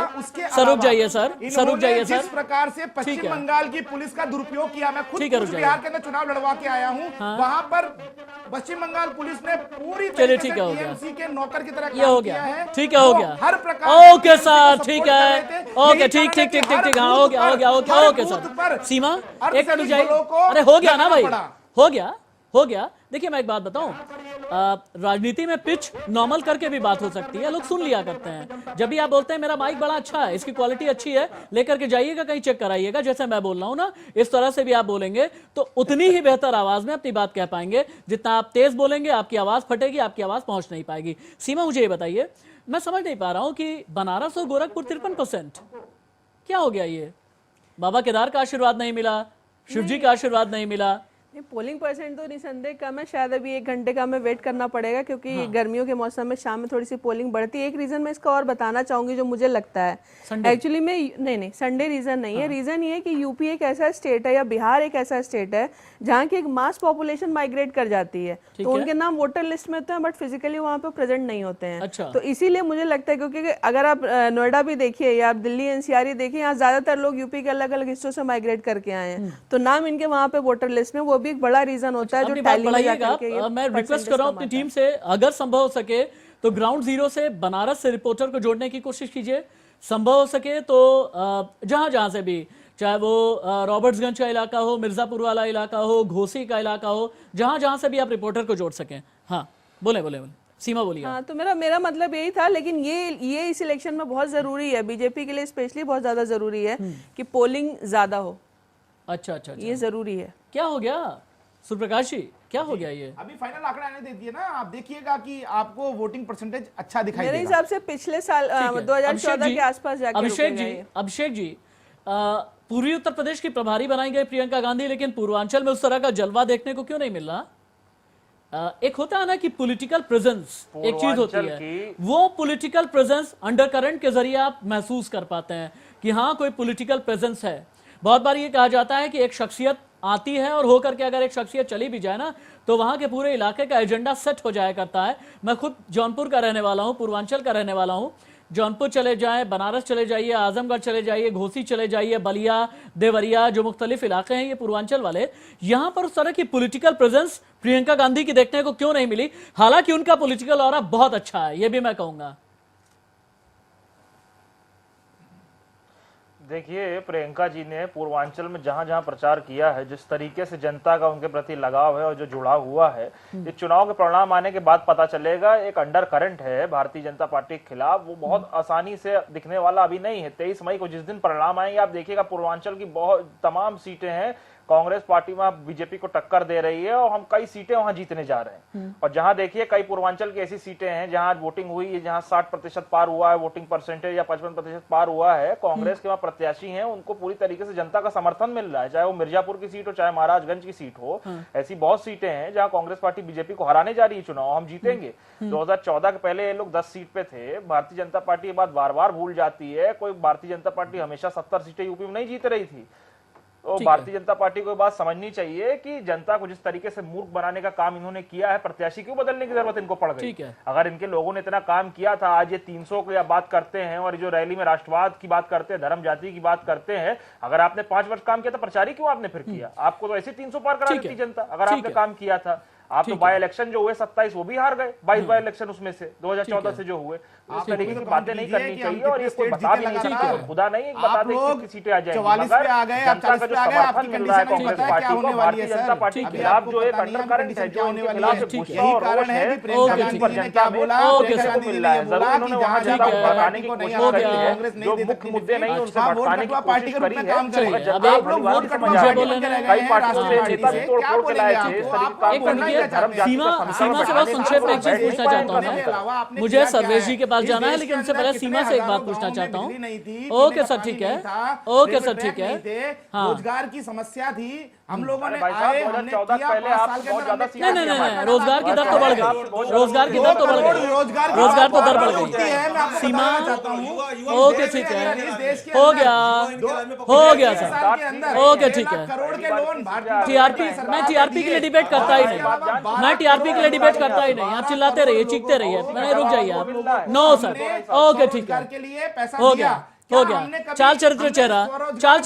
सर रुक जाइए, सर रुक जाइए सर। जिस प्रकार से पश्चिम बंगाल की पुलिस का दुरुपयोग किया, मैं खुद बिहार के अंदर चुनाव लड़वा के आया हूँ, वहां पर पश्चिम बंगाल पुलिस ने पूरी चलिए, तरीके ठीक से है, हो गया। टीएमसी के नौकर की तरह ये हो काम गया, किया है। ठीक है, हो वो गया। हर प्रकार ओके सर, ठीक है, ओके, ठीक ठीक ठीक ठीक ठीक, हाँ हो गया, हो गया, ओके ओके सर। सीमा एक मिनट जाइए। अरे हो गया ना भाई, हो गया। देखिए मैं एक बात बताऊं, राजनीति में पिच नॉर्मल करके भी बात हो सकती है, लोग सुन लिया करते हैं। जब भी आप बोलते हैं मेरा माइक बड़ा अच्छा है, इसकी क्वालिटी अच्छी है, लेकर के जाइएगा कहीं चेक कराइएगा, जैसे मैं बोल रहा हूं ना, इस तरह से भी आप बोलेंगे तो उतनी ही बेहतर आवाज में अपनी बात कह पाएंगे। जितना आप तेज बोलेंगे आपकी आवाज फटेगी, आपकी आवाज पहुंच नहीं पाएगी। सीमा मुझे ये बताइए, मैं समझ नहीं पा रहा हूं कि बनारस और गोरखपुर 53%, क्या हो गया ये? बाबा केदार का आशीर्वाद नहीं मिला, शिव जी का आशीर्वाद नहीं मिला? पोलिंग परसेंट तो निसंदेह कम है, शायद अभी 1 घंटे का हमें वेट करना पड़ेगा, क्योंकि गर्मियों के मौसम में शाम में थोड़ी सी पोलिंग बढ़ती है। एक रीजन मैं इसका और बताना चाहूंगी जो मुझे लगता है, एक्चुअली में नहीं संडे रीजन नहीं है। रीजन ये है कि यूपी एक ऐसा स्टेट है या बिहार एक ऐसा स्टेट है जहाँ की एक मास पॉपुलेशन माइग्रेट कर जाती है, तो उनके नाम वोटर लिस्ट में होते हैं बट फिजिकली वहाँ पे प्रेजेंट नहीं होते हैं। अच्छा। तो इसीलिए मुझे लगता है, क्योंकि अगर आप नोएडा भी देखिए या आप दिल्ली एनसीआर देखिए, यहाँ ज्यादातर लोग यूपी के अलग अलग हिस्सों से माइग्रेट करके आए हैं, तो नाम इनके वहाँ पे वोटर लिस्ट में, वो भी एक बड़ा रीजन होता है जो टैली में जाकर के ये मैं रिक्वेस्ट कर रहा हूं अपनी टीम से, अगर संभव हो सके तो ग्राउंड जीरो से बनारस से रिपोर्टर को जोड़ने की कोशिश कीजिए। संभव हो सके तो जहां जहां से भी, चाहे वो रॉबर्ट्सगंज का इलाका हो, मिर्जापुर वाला इलाका हो, घोसी का इलाका हो, जहां जहां से भी आप रिपोर्टर को जोड़ सकें। हाँ बोले सीमा बोलिए। हाँ, तो मेरा मतलब यही था, लेकिन ये इस इलेक्शन में बहुत जरूरी है, बीजेपी के लिए स्पेशली बहुत ज्यादा जरूरी है कि पोलिंग ज्यादा हो। अच्छा, ये जरूरी है। क्या हो गया सूर्यप्रकाश जी, क्या हो गया ये? अभी फाइनल आंकड़ा आने दे दिए ना, आप देखिएगा कि आपको वोटिंग परसेंटेज अच्छा दिखाई देगा। मेरे हिसाब से पिछले साल 2014 के आसपास जाकर अभिषेक जी, पूर्वी उत्तर प्रदेश की प्रभारी बनाई गई प्रियंका गांधी, लेकिन पूर्वांचल में उस तरह का जलवा देखने को क्यों नहीं मिल रहा? एक होता है ना कि पॉलिटिकल प्रेजेंस एक चीज होती है, वो पॉलिटिकल प्रेजेंस अंडर करंट के जरिए आप महसूस कर पाते हैं कि हाँ कोई पॉलिटिकल प्रेजेंस है। बहुत बार ये कहा जाता है कि एक शख्सियत आती है और होकर के अगर एक शख्सियत चली भी जाए ना, तो वहां के पूरे इलाके का एजेंडा सेट हो जाया करता है। मैं खुद जौनपुर का रहने वाला हूं, पूर्वांचल का रहने वाला हूं। जौनपुर चले जाएं, बनारस चले जाइए, आजमगढ़ चले जाइए, घोसी चले जाइए, बलिया, देवरिया, जो मुख्तलिफ इलाके हैं ये पूर्वांचल वाले, यहां पर उस तरह की पॉलिटिकल प्रेजेंस प्रियंका गांधी की देखने को क्यों नहीं मिली? हालांकि उनका पॉलिटिकल ऑरा बहुत अच्छा है, ये भी मैं कहूंगा। देखिए, प्रियंका जी ने पूर्वांचल में जहां जहां प्रचार किया है, जिस तरीके से जनता का उनके प्रति लगाव है और जो जुड़ाव हुआ है, ये चुनाव के परिणाम आने के बाद पता चलेगा। एक अंडर करंट है भारतीय जनता पार्टी के खिलाफ, वो बहुत आसानी से दिखने वाला अभी नहीं है। 23 मई को जिस दिन परिणाम आएंगे, आप देखिएगा पूर्वांचल की बहुत तमाम सीटें हैं, कांग्रेस पार्टी वहां बीजेपी को टक्कर दे रही है और हम कई सीटें वहां जीतने जा रहे हैं। और जहां देखिए कई पूर्वांचल की ऐसी सीटें हैं जहां वोटिंग हुई है, जहां 60% पार हुआ है वोटिंग परसेंटेज, या 55% पार हुआ है, कांग्रेस के वहां प्रत्याशी हैं, उनको पूरी तरीके से जनता का समर्थन मिल रहा है, चाहे वो मिर्जापुर की सीट हो, चाहे महाराजगंज की सीट हो। ऐसी बहुत सीटें हैं जहां कांग्रेस पार्टी बीजेपी को हराने जा रही है, चुनाव हम जीतेंगे। 2014 के पहले ये लोग 10 सीट पे थे। भारतीय जनता पार्टी ये बात बार बार भूल जाती है, कोई भारतीय जनता पार्टी हमेशा 70 सीटें यूपी में नहीं जीत रही थी। तो भारतीय जनता पार्टी को बात समझनी चाहिए कि जनता को जिस तरीके से मूर्ख बनाने का काम इन्होंने किया है, प्रत्याशी क्यों बदलने की जरूरत इनको पड़ गई? अगर इनके लोगों ने इतना काम किया था, आज ये 300 की बात करते हैं और जो रैली में राष्ट्रवाद की बात करते हैं, धर्म जाति की बात करते हैं। अगर आपने 5 वर्ष काम किया था, प्रचार ही क्यों आपने फिर किया? आपको तो ऐसे 300 पार करा देती जनता अगर आपने काम किया था। आप तो बाई इलेक्शन जो हुए 27 वो भी हार गए, 22 बाई इलेक्शन उसमें से 2014 से जो हुए। इस तरीके की बातें नहीं करनी चाहिए और ये कोई बता भी नहीं सकता, खुदा नहीं बता दे कितनी सीटें आ जाएंगी। मगर जनता का जो समर्थन मिल रहा है कांग्रेस पार्टी को, भारतीय जनता पार्टी के खिलाफ जो एक अंडर करंट है, जो उनके खिलाफ गुस्सा और रोष है, उस पर जनता में देखने को मिल रहा है। जरूर उन्होंने वहां जनता को भड़काने की कोशिश करी है, जो मुख्य मुद्दे नहीं उनसे भड़काने की कोशिश करी है। जनता भली भांति समझ आ रही है। कई पार्टियों से नेता भी तोड़ फोड़ के लाए थे, इस तरीके का सीमा से बहुत संक्षेप में एक चीज पूछना चाहता हूँ मैं। मुझे सर्वेश जी के पास जाना है, लेकिन उससे पहले सीमा से एक बात पूछना चाहता हूँ। ओके सर, ठीक है, ओके सर, ठीक है। हाँ, रोजगार की समस्या थी, हम लोगों ने आए, हमने किया, 5 साल के अंदर हमने नहीं, रोजगार की दर तो बढ़ गई, रोजगार की दर तो बढ़ गई, रोजगार तो दर बढ़ गई। सीमा, ओके ठीक है, हो गया सर, ओके ठीक है। टीआरपी, मैं टीआरपी के लिए डिबेट करता ही नहीं, मैं टीआरपी के लिए डिबेट करता ही नहीं। आप चिल्लाते रहिए, चीखते रहिए, मैंने रुक जाइए आप। नो सर, ओके ठीक है, हो गया। चाल चरित्र चेहरा, चाल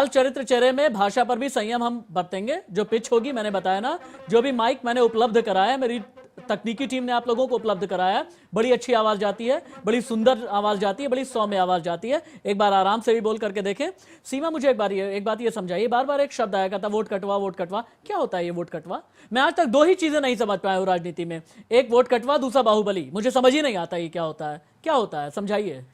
चरित्र चेहरे में भाषा पर भी संयम हम बरतेंगे। जो पिच होगी, मैंने बताया ना, जो भी माइक मैंने उपलब्ध कराया, मेरी तकनीकी टीम ने आप लोगों को उपलब्ध कराया, बड़ी अच्छी आवाज जाती है, बड़ी सुंदर आवाज जाती है, बड़ी सौम्य आवाज जाती है। एक बार आराम से भी बोल करके देखें। सीमा, मुझे एक बात ये समझाइए, बार बार एक शब्द आया करता वोट कटवा, वोट कटवा। क्या होता है ये वोट कटवा? मैं आज तक 2 ही चीजें नहीं समझ पाया हूं राजनीति में, एक वोट कटवा, दूसरा बाहुबली। मुझे समझ ही नहीं आता ये क्या होता है, क्या होता है, समझाइए।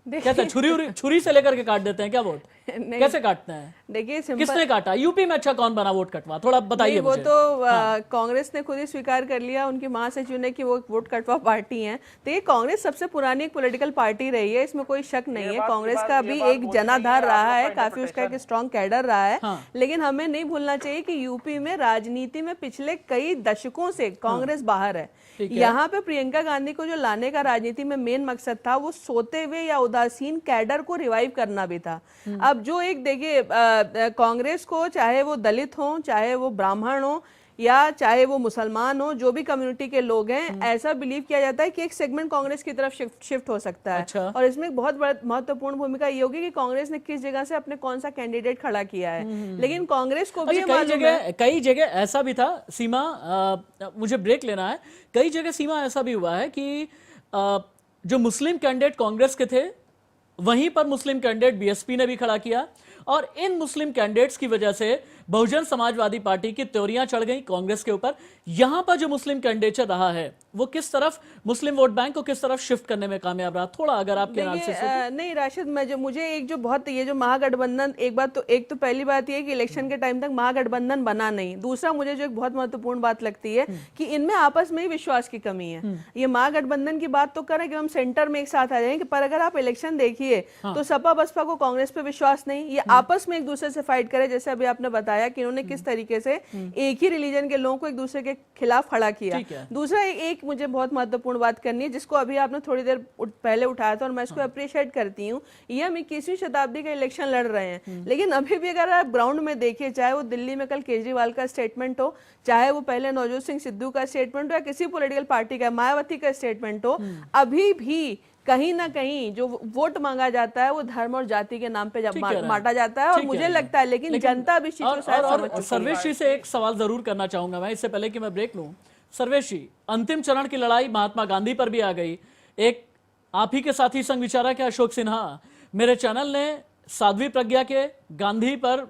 कैसे छुरी से लेकर के काट देते हैं क्या वोट? कैसे काटते हैं? देखिए, किसने काटा? यूपी में अच्छा कौन बना वोट कटवा? थोड़ा बताइए वो मुझे। तो कांग्रेस ने खुद ही स्वीकार कर लिया, उनकी महासचिव ने, कि वो वोट कटवा पार्टी है। तो ये कांग्रेस सबसे पुरानी एक पॉलिटिकल पार्टी रही है, इसमें कोई शक नहीं है। कांग्रेस का भी एक जनाधार रहा है, काफी उसका एक स्ट्रॉन्ग कैडर रहा है। लेकिन हमें नहीं भूलना चाहिए कि यूपी में राजनीति में पिछले कई दशकों से कांग्रेस बाहर है। यहाँ पे प्रियंका गांधी को जो लाने का राजनीति में मेन मकसद था, वो सोते हुए या उदासीन कैडर को रिवाइव करना भी था। अब जो एक देखिए, कांग्रेस को, चाहे वो दलित हो, चाहे वो ब्राह्मण हो, या चाहे वो मुसलमान हो, जो भी कम्युनिटी के लोग हैं, ऐसा बिलीव किया जाता है कि एक सेगमेंट कांग्रेस की तरफ शिफ्ट हो सकता है। अच्छा। और इसमें एक बहुत बड़ा महत्वपूर्ण भूमिका ये होगी कि कांग्रेस ने किस जगह से अपने कौन सा कैंडिडेट खड़ा किया है। लेकिन कांग्रेस को भी कई जगह ऐसा भी था सीमा, मुझे ब्रेक लेना है, कई जगह सीमा ऐसा भी हुआ है कि जो मुस्लिम कैंडिडेट कांग्रेस के थे, वहीं पर मुस्लिम कैंडिडेट बीएसपी ने भी खड़ा किया, और इन मुस्लिम कैंडिडेट्स की वजह से बहुजन समाजवादी पार्टी की त्योरियां चढ़ गई कांग्रेस के ऊपर। यहां पर जो मुस्लिम कैंडिडेट रहा है, वो किस तरफ मुस्लिम वोट बैंक को किस तरफ शिफ्ट करने में कामयाब रहा? थोड़ा अगर आपके एनालिसिस नहीं राशिद, मुझे एक जो बहुत ये जो महागठबंधन, एक तो पहली बात ये कि इलेक्शन के टाइम तक महागठबंधन बना नहीं। दूसरा, मुझे जो एक बहुत महत्वपूर्ण बात लगती है कि इनमें आपस में ही विश्वास की कमी है। ये महागठबंधन की बात तो करें कि हम सेंटर में एक साथ आ जाएंगे, पर अगर आप इलेक्शन देखिए तो सपा बसपा को कांग्रेस पे विश्वास नहीं, ये आपस में एक दूसरे से फाइट करे। जैसे अभी आपने बताया कि इन्होंने किस तरीके से एक ही रिलीजन के लोगों को एक दूसरे के खिलाफ खड़ा किया। दूसरा, एक मुझे बहुत महत्वपूर्ण बात करनी है, जिसको अभी आपने थोड़ी देर पहले उठाया था, और मैं इसको अप्रिशिएट करती हूँ। ये हम 21वीं शताब्दी का इलेक्शन लड़ रहे हैं, लेकिन अभी भी अगर आप ग्राउंड में देखिए, चाहे वो दिल्ली में कल केजरीवाल का स्टेटमेंट हो, चाहे वो पहले नवजोत सिंह सिद्धू का स्टेटमेंट हो, या किसी पॉलिटिकल पार्टी का, मायावती का स्टेटमेंट हो, अभी भी कहीं ना कहीं जो वोट मांगा जाता है वो धर्म और जाति के नाम पे बांटा जाता है। और मुझे लगता है, लेकिन जनता भी सर्वेश जी से एक सवाल जरूर करना चाहूंगा मैं, इससे पहले कि मैं ब्रेक लूं। सर्वेश जी, अंतिम चरण की लड़ाई महात्मा गांधी पर भी आ गई। एक आप ही के साथी संघ विचारक है अशोक सिन्हा, मेरे चैनल ने साध्वी प्रज्ञा के गांधी पर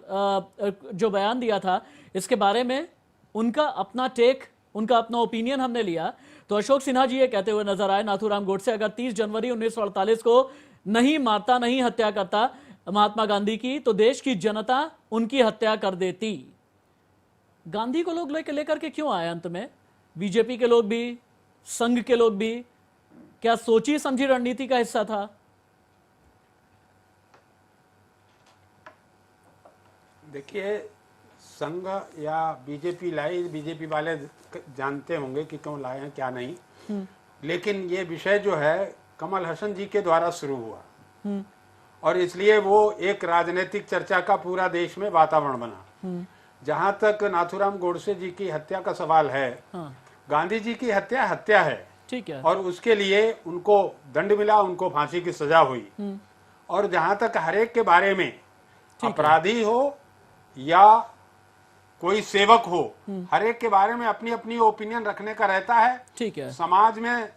जो बयान दिया था, इसके बारे में उनका अपना टेक, उनका अपना ओपिनियन हमने लिया। तो अशोक सिन्हा जी ये कहते हुए नजर आए, नाथूराम गोडसे अगर 30 जनवरी 1948 को नहीं मारता, नहीं हत्या करता महात्मा गांधी की, तो देश की जनता उनकी हत्या कर देती। गांधी को लोग लेकर के क्यों आए अंत में? बीजेपी के लोग भी, संघ के लोग भी, क्या सोची समझी रणनीति का हिस्सा था? देखिए, संघ या बीजेपी लाई, बीजेपी वाले जानते होंगे कि क्यों लाए हैं, क्या नहीं। लेकिन ये विषय जो है कमल हसन जी के द्वारा शुरू हुआ, और इसलिए वो एक राजनीतिक चर्चा का पूरा देश में वातावरण बना। जहां तक नाथूराम गोडसे जी की हत्या का सवाल है, गांधी जी की हत्या है, ठीक है, और उसके लिए उनको दंड मिला, उनको फांसी की सजा हुई। और जहां तक हरेक के बारे में, अपराधी हो या कोई सेवक हो, हर एक के बारे में अपनी अपनी ओपिनियन रखने का रहता है। ठीक है, समाज में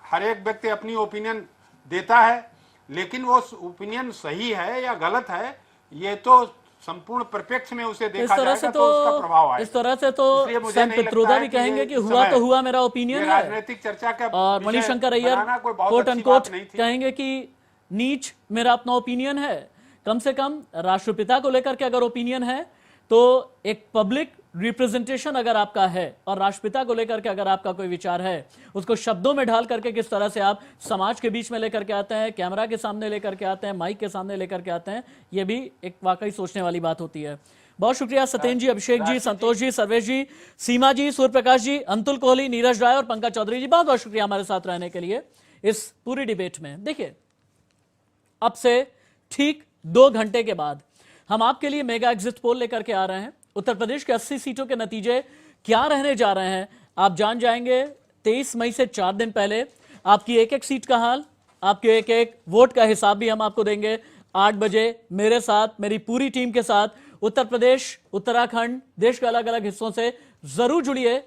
हर एक व्यक्ति अपनी ओपिनियन देता है, लेकिन वो ओपिनियन सही है या गलत है, ये तो संपूर्ण परिप्रेक्ष्य में उसे देखा जाएगा तो उसका प्रभाव आएगा। इस तरह से तो सैम पित्रोदा भी कहेंगे कि हुआ तो हुआ, मेरा ओपिनियन है। राजनीतिक चर्चा का और मणिशंकर अय्यर कोट अनकोट कहेंगे कि नीच मेरा अपना ओपिनियन है। कम से कम राष्ट्रपिता को लेकर के अगर ओपिनियन है तो एक पब्लिक रिप्रेजेंटेशन अगर आपका है और राष्ट्रपिता को लेकर के अगर आपका कोई विचार है, उसको शब्दों में ढाल करके किस तरह से आप समाज के बीच में लेकर के आते हैं, कैमरा के सामने लेकर के आते हैं, माइक के सामने लेकर के आते हैं, यह भी एक वाकई सोचने वाली बात होती है। बहुत शुक्रिया सत्येंद्र जी, अभिषेक जी, संतोष जी, सर्वेश जी, सीमा जी, सूर्य प्रकाश जी, अंतुल कोहली, नीरज राय और पंकज चौधरी जी, बहुत बहुत शुक्रिया हमारे साथ रहने के लिए इस पूरी डिबेट में। देखिए, अब से ठीक 2 घंटे के बाद हम आपके लिए मेगा एग्जिट पोल लेकर के आ रहे हैं। उत्तर प्रदेश के 80 सीटों के नतीजे क्या रहने जा रहे हैं आप जान जाएंगे 23 मई से 4 दिन पहले। आपकी एक एक सीट का हाल, आपके एक एक वोट का हिसाब भी हम आपको देंगे 8 बजे मेरे साथ, मेरी पूरी टीम के साथ। उत्तर प्रदेश, उत्तराखंड, देश के अलग अलग हिस्सों से जरूर जुड़िए